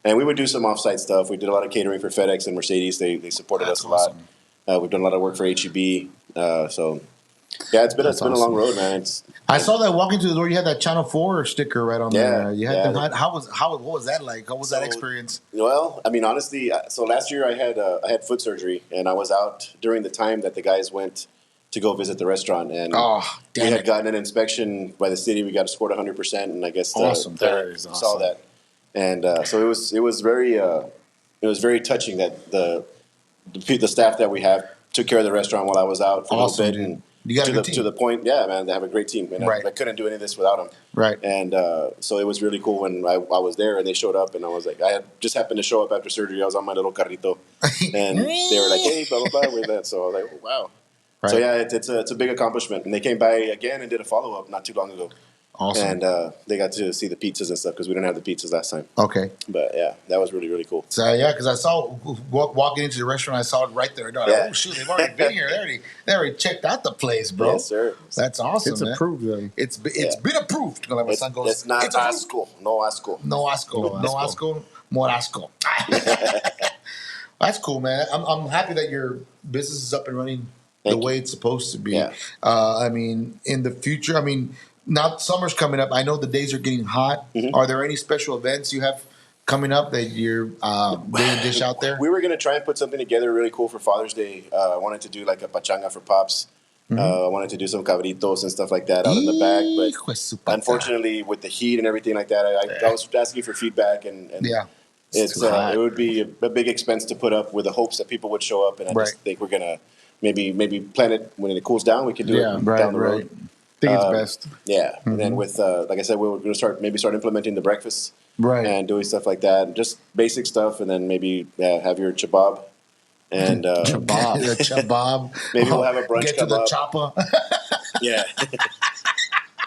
and we would do some offsite stuff. We did a lot of catering for FedEx and Mercedes. They supported That's us a lot. awesome. We've done a lot of work for HEB. So yeah, it's been a long road, man. I saw that walking through the door, you had that Channel 4 sticker right on there. You had yeah. what was that like? What was that So- experience? Well, I mean, honestly, so last year I had foot surgery, and I was out during the time that the guys went to go visit the restaurant, and Oh, we damn had it. gotten an inspection by the city. We got scored 100%, and I guess Awesome. That is saw awesome. that, and so it was very touching that the staff that we have took care of the restaurant while I was out for Awesome, a little bit, dude. and You got a good team. to the point, yeah, man, they have a great team, and Right. I couldn't do any of this without them. Right. And so it was really cool when I was there and they showed up, and I was like, I had just happened to show up after surgery. I was on my little carrito, and they were like, "Hey, blah blah blah," with that. So I was like, oh, "Wow." Right. So yeah, it's a big accomplishment. And they came by again and did a follow up not too long ago, Awesome. and they got to see the pizzas and stuff because we didn't have the pizzas last time. Okay. But yeah, that was really really cool. So yeah, because I saw walking into the restaurant, I saw it right there. Like, Yeah. oh shoot, they've already been here. They already checked out the place, bro. Yes, sir. That's awesome. It's man. approved them. It's Yeah. been approved. Like my son goes, It's not approved. asco, no asco. No asco. No asco. More asco. That's cool, man. I'm happy that your business is up and running the Thank way it's supposed to be. Yeah. I mean, in the future, I mean, now summer's coming up. I know the days are getting hot. Mm-hmm. Are there any special events you have coming up that you're doing a dish out there? We were gonna try and put something together really cool for Father's Day. I wanted to do like a pachanga for pops. I wanted to do some cabritos and stuff like that out in the back, Hijo de su but puta. unfortunately, with the heat and everything like that, I was asking for feedback, and Yeah. it's too hot. it would be a big expense to put up with the hopes that people would show up, and I Right. just think we're gonna maybe plan it when it cools down. We can do Yeah, it right, down the right. road. I think it's best. Yeah, and then with like I said, we were gonna start implementing the breakfast Right. and doing stuff like that, just basic stuff, and then maybe have your chabab. And Kebab. The kebab. Maybe we'll have a brunch Get to the kebab. chopper. yeah.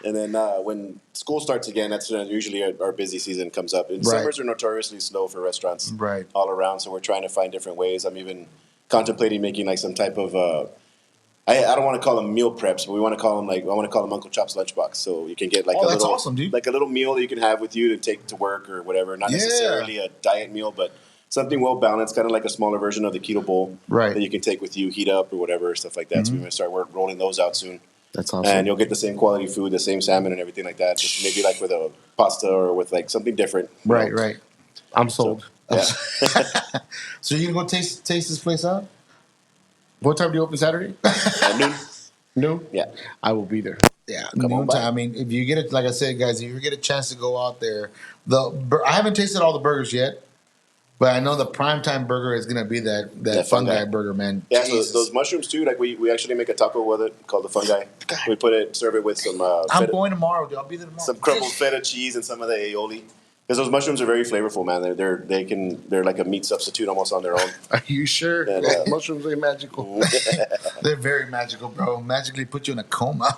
And then when school starts again, that's usually our busy season comes up. And Right. summers are notoriously slow for restaurants Right. all around, so we're trying to find different ways. I'm even contemplating making like some type of I don't want to call them meal preps, but I want to call them Uncle Chop's lunchbox. So you can get like Oh, a that's little awesome, dude. like a little meal that you can have with you to take to work or whatever. Not Yeah. necessarily a diet meal, but something well balanced, kind of like a smaller version of the keto bowl Right. that you can take with you, heat up or whatever, stuff like that. So we're gonna start rolling those out soon. That's awesome. And you'll get the same quality food, the same salmon and everything like that. Just maybe like with a pasta or with like something different. you Right, know? right. I'm sold. Yeah. So you gonna go taste this place out? What time do you open Saturday? At noon? Noon? Yeah. I will be there. Yeah, Come on noon by. time. I mean, if you get it, like I said, guys, if you get a chance to go out there, I haven't tasted all the burgers yet, but I know the primetime burger is gonna be that fungi burger, man. Yeah, so Jesus. those mushrooms too, like we actually make a taco with it called the fungi. We serve it with some I'm going tomorrow, dude. I'll be there tomorrow. some crumbled feta cheese and some of the aioli. Because those mushrooms are very flavorful, man. They're like a meat substitute almost on their own. Are you sure? And, Mushrooms ain't magical. They're very magical, bro. Magically put you in a coma.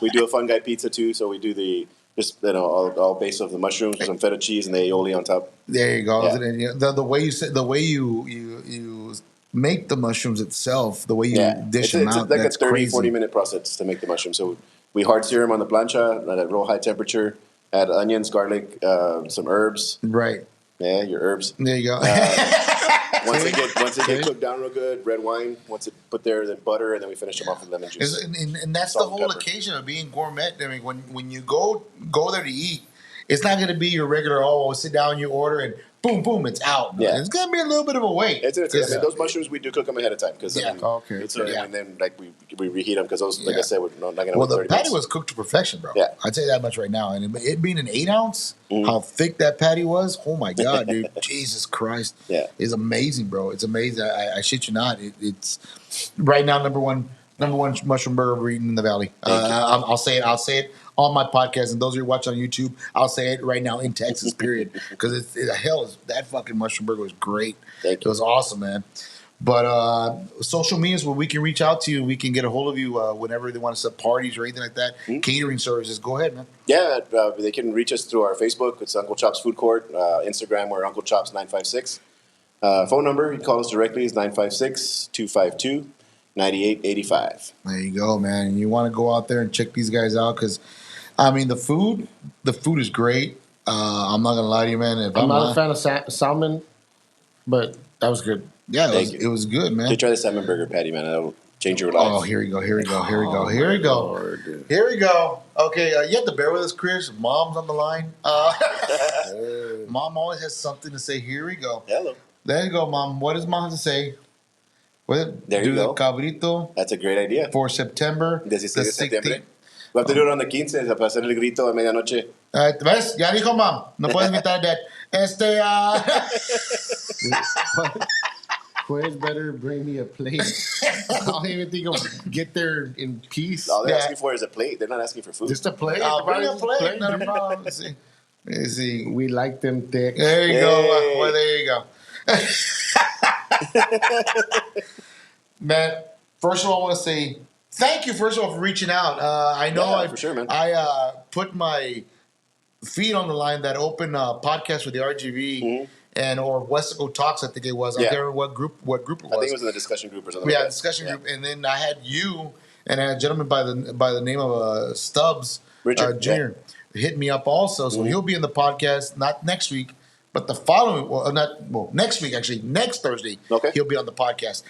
We do a fungi pizza too, so we do the Just all based off the mushrooms with some feta cheese and the aioli on top. There you go. Yeah. And the way you say, the way you make the mushrooms itself, the way you dish them it's out, like that's a 30, crazy. 40-minute process to make the mushrooms. So we hard sear them on the plancha at a real high temperature. Add onions, garlic, some herbs. Right. Yeah, your herbs. There you go. Once they get cooked down real good, red wine. Once it put there, then butter, and then we finish them off with lemon juice. And that's Salt the and whole pepper. occasion of being gourmet. I mean, when you go there to eat, it's not going to be your regular. Oh, sit down, you order, and boom, boom, it's out. Yeah. It's going to be a little bit of a wait. I mean, those mushrooms we do cook them ahead of time because and then like we reheat them because those, like I said, we're not going to. Well, the patty was cooked to perfection, bro. Yeah. I'd say that much right now. And it being an 8-ounce, how thick that patty was. Oh my god, dude! Jesus Christ, it's amazing, bro. It's amazing. I shit you not. It's right now number one mushroom burger we're eating in the valley. I'll say it on my podcast, and those of you watching on YouTube, I'll say it right now in Texas, period. Because that fucking mushroom burger was great. It was awesome, man. But social media is where we can reach out to you. We can get a hold of you whenever they want to set parties or anything like that. Catering services. Go ahead, man. Yeah, they can reach us through our Facebook. It's Uncle Chop's Food Court. Instagram, we're Uncle Chop's 956. Phone number, you can call us directly, is 956-252-9885. There you go, man. And you want to go out there and check these guys out because, I mean, the food is great. I'm not gonna lie to you, man. I'm not a fan of salmon, but that was good. Yeah, it was good, man. You try the salmon burger patty, man. That'll change your life. Oh, here we go. Okay, you have to bear with us, Chris. Mom's on the line. Mom always has something to say. Here we go. Hello. There you go, Mom. What does Mom have to say? There you go. Cabrito. That's a great idea. For September. 16 de septiembre. We have to do it on the 15 para hacer el grito a medianoche. ¿Ves? Ya dijo, Mom. No puedes imitar that. Quiz better bring me a plate. I don't even think I'll get there in peace. All they're asking for is a plate. They're not asking for food. Just a plate. Bring a plate. Not a problem. Let's see. We like them thick. There you go. Well, there you go. Man, first of all, I want to say thank you, first of all, for reaching out. I know for sure, man. I put my feet on the line that open podcast with the RGV and or Westico Talks, I think it was. I can't remember what group it was. I think it was in the discussion group or something. Yeah, discussion group. And then I had you and I had a gentleman by the name of Stubbs Richard Jr. hit me up also. So he'll be in the podcast, not next week, but the following, next week, actually, next Thursday, he'll be on the podcast.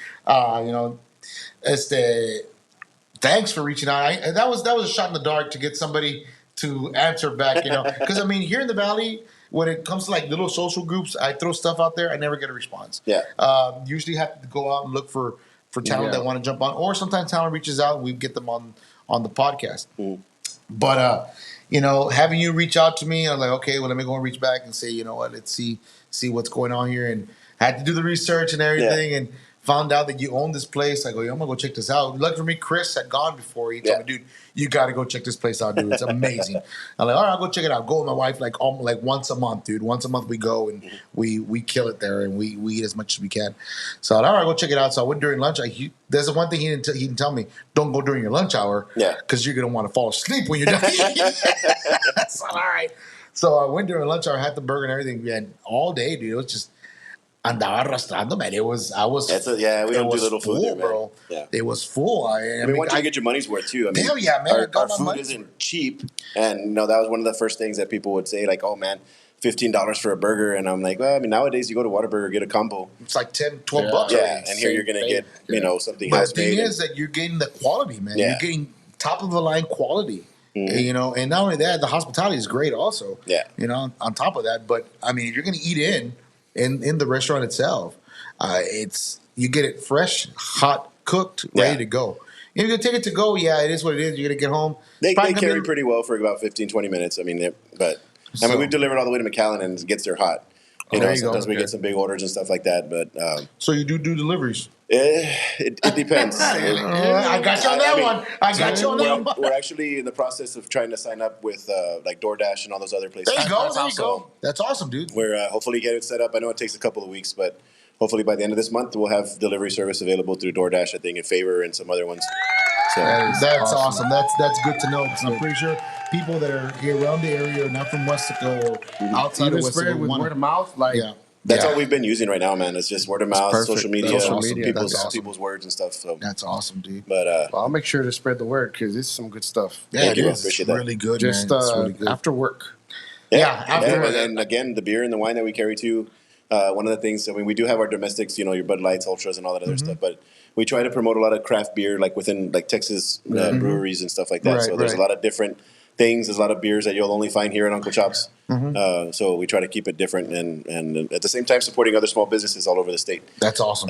Thanks for reaching out. That was a shot in the dark to get somebody to answer back, because I mean, here in the Valley, when it comes to like little social groups, I throw stuff out there, I never get a response. Yeah. Usually have to go out and look for talent that want to jump on, or sometimes talent reaches out and we get them on the podcast. But having you reach out to me, I'm like, okay, well, let me go and reach back and say, you know what, let's see what's going on here, and I had to do the research and everything, and found out that you own this place. I go, I'm gonna go check this out. Lucky for me, Chris had gone before. He told me, dude, you got to go check this place out, dude. It's amazing. I'm like, all right, I'll go check it out. Go with my wife like once a month, dude. Once a month we go and we kill it there and we eat as much as we can. So all right, go check it out. So I went during lunch. There's one thing he didn't tell me: don't go during your lunch hour, because you're gonna want to fall asleep when you're done. So all right. So I went during lunch hour, had the burger and everything. And all day, dude, it was just. Andaba arrastrando, man. We don't do little food there, man. Bro. Yeah. It was full. I mean, once you get your money's worth, too. I mean, hell yeah, man. Our food isn't cheap. And, that was one of the first things that people would say, like, oh, man, $15 for a burger. And I'm like, well, I mean, nowadays you go to Whataburger, get a combo. It's like $10, $12. Yeah, and here you're going to get, something house made. But the thing is that you're getting the quality, man. Yeah. You're getting top-of-the-line quality. And not only that, the hospitality is great also. Yeah. On top of that. But, I mean, if you're going to eat in the restaurant itself, you get it fresh, hot, cooked, ready to go. If you're going to take it to go, it is what it is. You're going to get home. They carry pretty well for about 15, 20 minutes. I mean, we've delivered all the way to McAllen and it gets there hot. Sometimes we get some big orders and stuff like that. But so you do deliveries? It depends. I got you on that one. We're actually in the process of trying to sign up with like DoorDash and all those other places. There you go. That's awesome, dude. We're hopefully get it set up. I know it takes a couple of weeks, but hopefully by the end of this month, we'll have delivery service available through DoorDash, I think, in Favor and some other ones. So that's awesome. That's good to know, because I'm pretty sure people that are here around the area, not from Westaco or outside Even of spread it Westaco, with wanna- word of mouth, like yeah. That's Yeah. all we've been using right now, man. It's just word of mouth, perfect. social media, Social awesome. media, people's that's awesome. people's words and stuff. So, That's awesome, dude. but well, I'll make sure to spread the word because it's some good stuff. Yeah, Thank it you, is. appreciate It's that. really good, Just man. It's really good. after work. Yeah, after and, and again, the beer and the wine that we carry too. One of the things, I mean, we do have our domestics, you know, your Bud Lights, Ultras, and all that other stuff, but we try to promote a lot of craft beer, like within like Texas breweries and stuff like that. Right, so there's right. a lot of different things. There's a lot of beers that you'll only find here at Uncle Chop's. So we try to keep it different, and at the same time supporting other small businesses all over the state. That's awesome.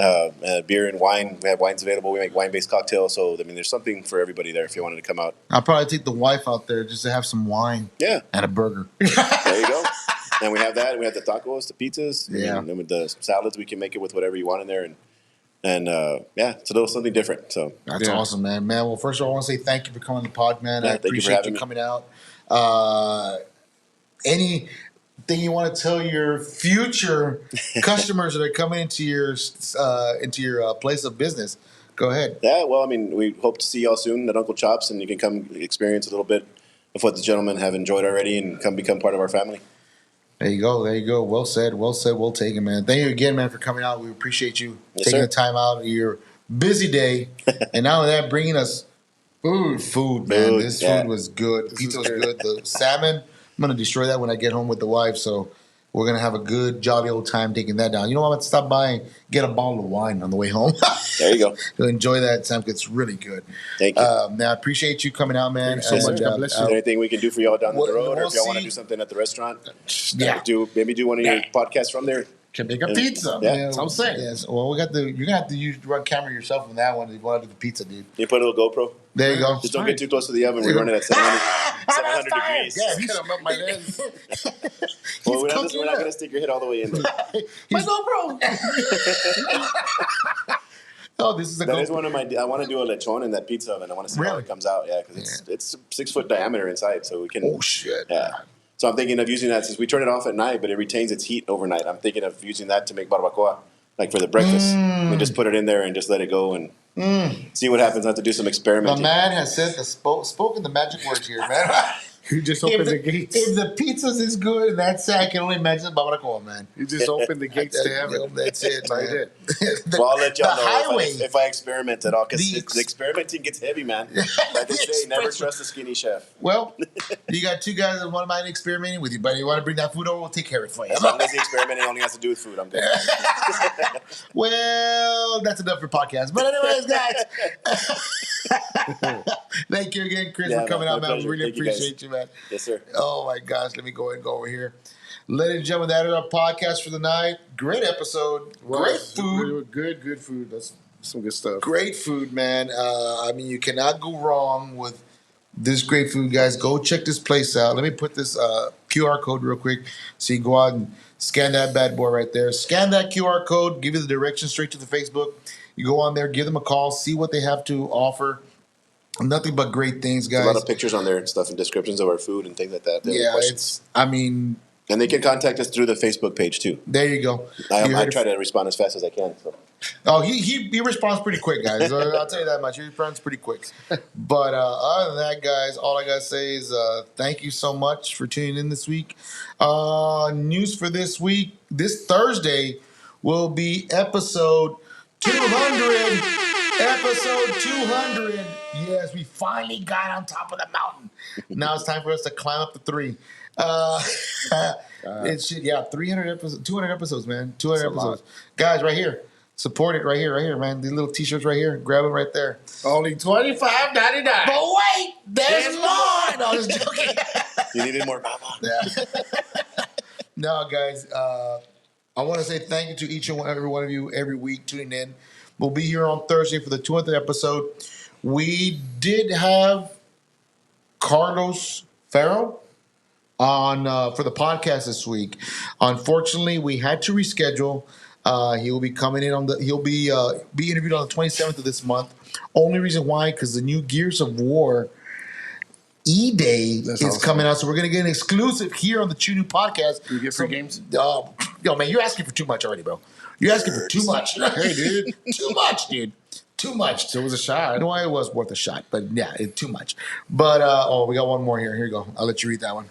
Beer and wine, we have wines available. We make wine-based cocktails. So I mean, there's something for everybody there if you wanted to come out. I'll probably take the wife out there just to have some wine Yeah, and a burger. there you go. And we have that. We have the tacos, the pizzas. Yeah. And then with the salads, we can make it with whatever you want in there. And yeah, it's a little something different. So That's awesome, man. Man, well, first of all, I want to say thank you for coming on the pod, man. Yeah, I thank you for appreciate having you me. coming out. Anything you want to tell your future customers that are coming into your place of business? Go ahead. yeah, well, I mean, we hope to see y'all soon at Uncle Chop's, and you can come experience a little bit of what the gentlemen have enjoyed already, and come become part of our family. There you go. There you go. Well said. Well said. Well taken, man. Thank you again, man, for coming out. We appreciate you Yes, taking sir. the time out of your busy day, and not only that, bringing us food, man. Food, This yeah. food was good. The pizza was good. The salmon, I'm gonna destroy that when I get home with the wife. So we're gonna have a good, jolly old time taking that down. You know what? I'm gonna stop by and get a bottle of wine on the way home. There you go. To enjoy that, Sam. It's really good. Thank you. Man, I appreciate you coming out, man. Thank you so much. God bless you. Is there anything we can do for y'all down the We'll- road, or we'll if y'all want to see. do something at the restaurant? Yeah. Maybe do one of your podcasts from there. Can make a And- pizza. Yeah. That's what I'm saying. Yes. Well, you're gonna have to run camera yourself on that one if you want to do the pizza, dude. You put a little GoPro. There you go. Just don't get too close to the oven. We're running at 700 degrees. Yeah, He's gonna melt my lens. Well, we're not cooking going up. to stick your head all the way in there. My GoPro. Oh, this is a That is GoPro. one of my. I want to do a lechon in that pizza oven. I want to see how Really? it comes out. Yeah, because it's 6 foot diameter inside, so we can. Oh shit. Yeah. So I'm thinking of using that since we turn it off at night, but it retains its heat overnight. I'm thinking of using that to make barbacoa, like for the breakfast, and just put it in there and just let it go and see what happens. I have to do some The experimenting. man has said spoken the magic words here, man. You just If opened the, the gates. if the pizza's is good, and that's I can only imagine barbacoa, man. You just opened the gates to heaven. That's it, That's all man. you did. The- Well, I'll let y'all the know highway. if I experiment at all, because The the experimenting gets heavy, man. Like they say, never trust a skinny chef. Well, you got two guys that want mind experimenting with you, but you want to bring that food over, we'll take care of it for you. As long as the experimenting only has to do with food, I'm good. Well, that's enough for podcast. But anyways, guys, thank you again, Chris, Yeah, for coming man, out, my man. We pleasure. really Thank you, guys. appreciate you, man. Yes, sir. Oh my gosh, let me go over here. Ladies and gentlemen, that is our podcast for the night. Great episode. Great food. Good food. That's some good stuff. Great food, man. I mean, you cannot go wrong with this great food, guys. Go check this place out. Let me put this QR code real quick so you can go out and scan that bad boy right there. Scan that QR code, give you the directions straight to the Facebook. You go on there, give them a call, see what they have to offer. Nothing but great things, guys. A lot of pictures on there and stuff and descriptions of our food and things like that. Yeah, Questions. I mean, And they can contact us through the Facebook page too. there you go. I You heard it. try to respond as fast as I can. So. Oh, he responds pretty quick, guys. I'll tell you that much. He responds pretty quick. But other than that, guys, all I gotta say is thank you so much for tuning in this week. News for this week: this Thursday will be episode 200. Episode 200. Yes, we finally got on top of the mountain. Now it's time for us to climb up the 3. It's 300 episodes, 200 episodes, man. 200 That's a lot. episodes. Guys, right here. Support it right here, man. These little t-shirts right here. Grab them right there. Only $25.99. But wait, there's more. No, I was joking. You needed more. No, guys, I want to say thank you to each and every one of you every week tuning in. We'll be here on Thursday for the 200th episode. We did have Carlos Ferro on for the podcast this week. Unfortunately, we had to reschedule. He will be coming in on he'll be interviewed on the 27th of this month. Only reason why, because the new Gears of War E-Day is awesome. coming out, so we're gonna get an exclusive here on the Chew New Podcast. You get free games? Yo, man, you're asking for too much already, bro. You're asking for too much. Hey, dude. Too much, dude. too much. So it was a shot. No, it was worth a shot, but yeah, it's too much. But we got one more here. Here you go. I'll let you read that one.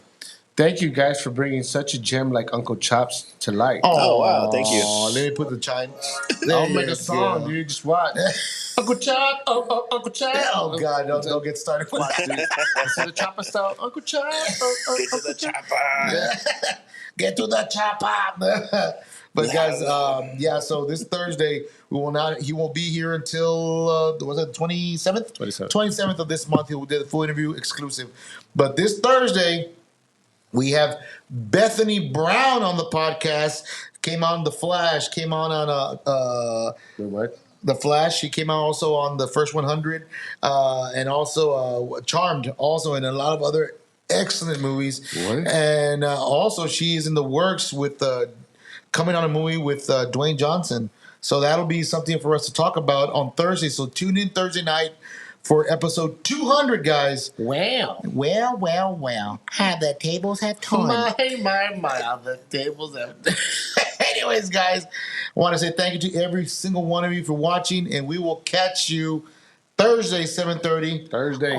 Thank you guys for bringing such a gem like Uncle Chops to life. Oh, wow, thank you. Let me put the chime. I'll make a song, dude. Just watch. Uncle Chop, Uncle Chop. Oh God, don't get started. Watch, dude. Instead of chopper style, Uncle Chop. Get to the chopper. Get to the chopper. But guys, so this Thursday he won't be here until was it 27th? 27th of this month. He will do the full interview exclusive. But this Thursday, we have Bethany Brown on the podcast. Came on The Flash. Came on What? The Flash. She came out also on the First 100, and also Charmed. Also in a lot of other excellent movies. What? And also she is in the works with coming on a movie with Dwayne Johnson. So that'll be something for us to talk about on Thursday. So tune in Thursday night for episode 200, guys. Wow. Well. How the tables have turned. My, the tables have. Anyways, guys, I want to say thank you to every single one of you for watching, and we will catch you Thursday, 7:30. Thursday.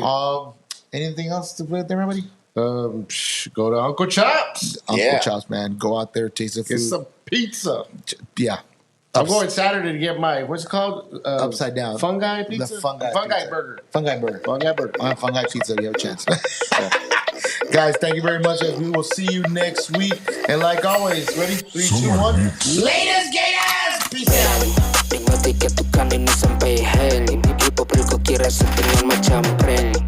Anything else to put there, everybody? Go to Uncle Chops. Uncle Chops, man. Go out there, taste the food. Get some pizza. Yeah. I'm going Saturday to get my, what's it called? Upside down. Fungi pizza? The fungi pizza. Burger. Fungi burger. Fungi burger. On fungi pizza, you have a chance. Guys, thank you very much. We will see you next week. And like always, ready? 3, 2, 1. Latest Gators! Peace out. Tingnan di ketukan ini sampai hell. Ibu-ibu perlu kira setinggal macam prank.